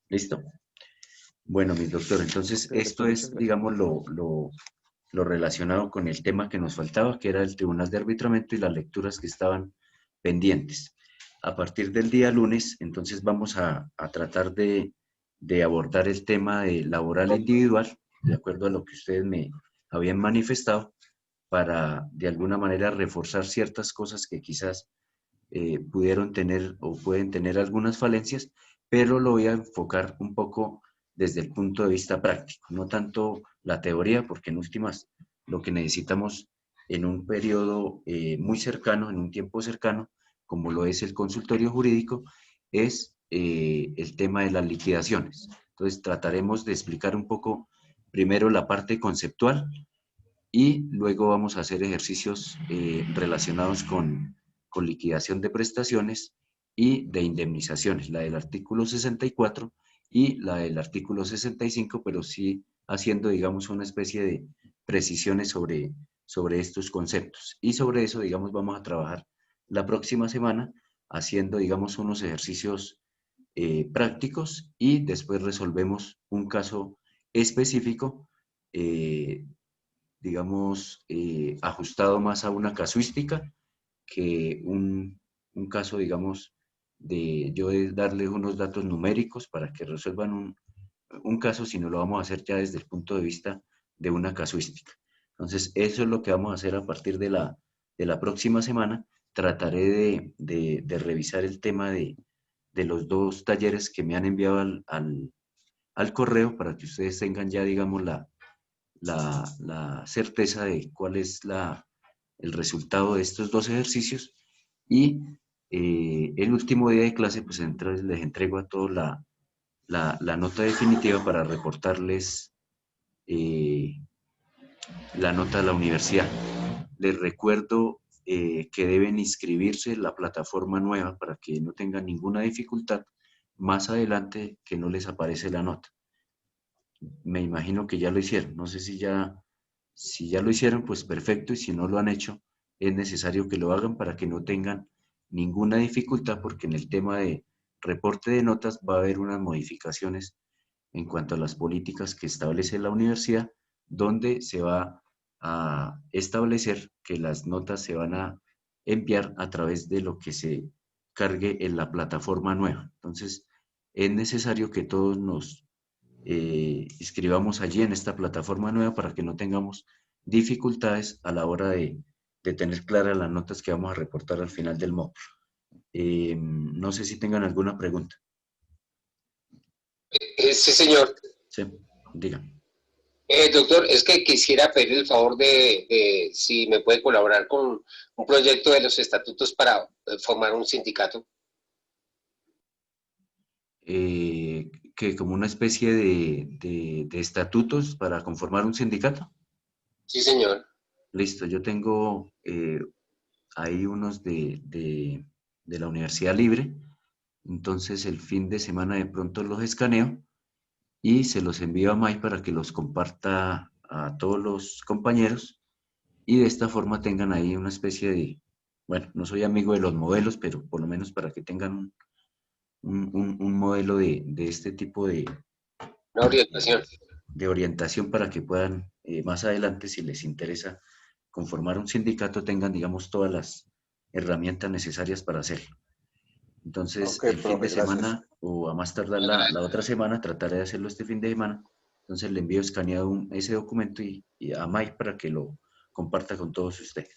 ¿Listo? Bueno, mi doctor, entonces esto es, digamos, lo relacionado con el tema que nos faltaba, que era el Tribunal de Arbitramiento y las lecturas que estaban pendientes. A partir del día lunes, entonces vamos a tratar de abordar el tema de laboral individual, de acuerdo a lo que ustedes me habían manifestado, para de alguna manera reforzar ciertas cosas que quizás pudieron tener o pueden tener algunas falencias, pero lo voy a enfocar un poco desde el punto de vista práctico, no tanto la teoría, porque en últimas lo que necesitamos en un periodo muy cercano, en un tiempo cercano, como lo es el consultorio jurídico, es el tema de las liquidaciones. Entonces trataremos de explicar un poco primero la parte conceptual y luego vamos a hacer ejercicios relacionados con liquidación de prestaciones y de indemnizaciones, la del artículo 64 y la del artículo 65, pero sí haciendo, digamos, una especie de precisiones sobre estos conceptos. Y sobre eso, digamos, vamos a trabajar la próxima semana haciendo, digamos, unos ejercicios prácticos y después resolvemos un caso específico, digamos, ajustado más a una casuística que un caso, digamos, de yo darles unos datos numéricos para que resuelvan un caso, sino lo vamos a hacer ya desde el punto de vista de una casuística. Entonces, eso es lo que vamos a hacer a partir de la próxima semana. Trataré de revisar el tema de los dos talleres que me han enviado al correo para que ustedes tengan ya, digamos, la certeza de cuál es el resultado de estos dos ejercicios. Y el último día de clase, pues les entrego a todos la nota definitiva para reportarles la nota de la universidad. Les recuerdo que deben inscribirse en la plataforma nueva para que no tengan ninguna dificultad más adelante que no les aparece la nota. Me imagino que ya lo hicieron. No sé si ya lo hicieron, pues perfecto, y si no lo han hecho, es necesario que lo hagan para que no tengan ninguna dificultad, porque en el tema de reporte de notas va a haber unas modificaciones en cuanto a las políticas que establece la universidad, donde se va a establecer que las notas se van a enviar a través de lo que se cargue en la plataforma nueva. Entonces, es necesario que todos nos inscribamos allí en esta plataforma nueva para que no tengamos dificultades a la hora de tener claras las notas que vamos a reportar al final del módulo. No sé si tengan alguna pregunta. Sí, señor. Sí, diga. Doctor, es que quisiera pedir el favor de si me puede colaborar con un proyecto de los estatutos para formar un sindicato. Que como una especie de estatutos para conformar un sindicato. Sí, señor. Listo, yo tengo ahí unos de la Universidad Libre, entonces el fin de semana de pronto los escaneo y se los envío a May para que los comparta a todos los compañeros y de esta forma tengan ahí una especie de, bueno, no soy amigo de los modelos, pero por lo menos para que tengan un modelo de este tipo de orientación. De orientación para que puedan más adelante, si les interesa conformar un sindicato, tengan, digamos, todas las herramientas necesarias para hacerlo. Entonces, el fin de semana o a más tardar la otra semana, trataré de hacerlo este fin de semana. Entonces, le envío escaneado ese documento y a Mike para que lo comparta con todos ustedes.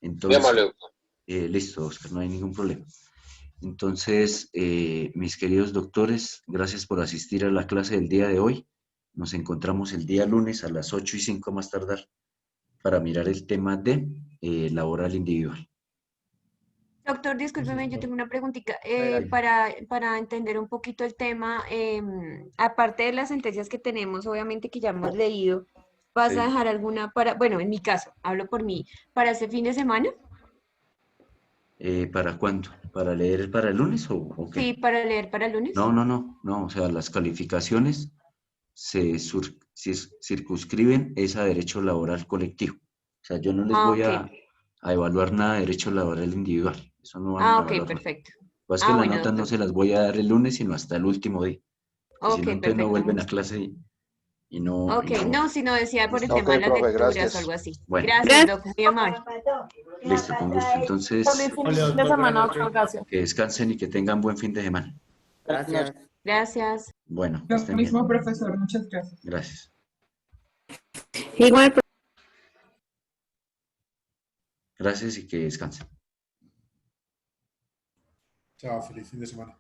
Entonces, listo, Oscar, no hay ningún problema. Entonces, mis queridos doctores, gracias por asistir a la clase del día de hoy. Nos encontramos el día lunes a las 8:05 más tardar para mirar el tema de laboral individual. Doctor, discúlpeme, yo tengo una preguntita. Para entender un poquito el tema, aparte de las sentencias que tenemos, obviamente que ya hemos leído, ¿vas a dejar alguna para, bueno, en mi caso, hablo por mí, para este fin de semana? ¿Para cuándo? ¿Para leer para el lunes o qué? Sí, para leer para el lunes. No, o sea, las calificaciones se circunscriben es a derecho laboral colectivo. O sea, yo no les voy a evaluar nada de derecho laboral individual. Eso no van a evaluar. Ok, perfecto. Pues que las notas no se las voy a dar el lunes, sino hasta el último día. Ok, si no, entonces no vuelven a clase Y no, Ok, no, si no decía por el Ok, tema de las profe, lecturas gracias. o algo así. Bueno. Gracias, Doc, muy amable. Listo, con gusto. Entonces, Feliz fin de semana, doctor, gracias. que descansen y que tengan buen fin de semana. Gracias. Gracias. Bueno, que Lo estén bien. mismo, profesor. Muchas gracias. Gracias. Igual. Gracias y que descansen. Chao, feliz fin de semana.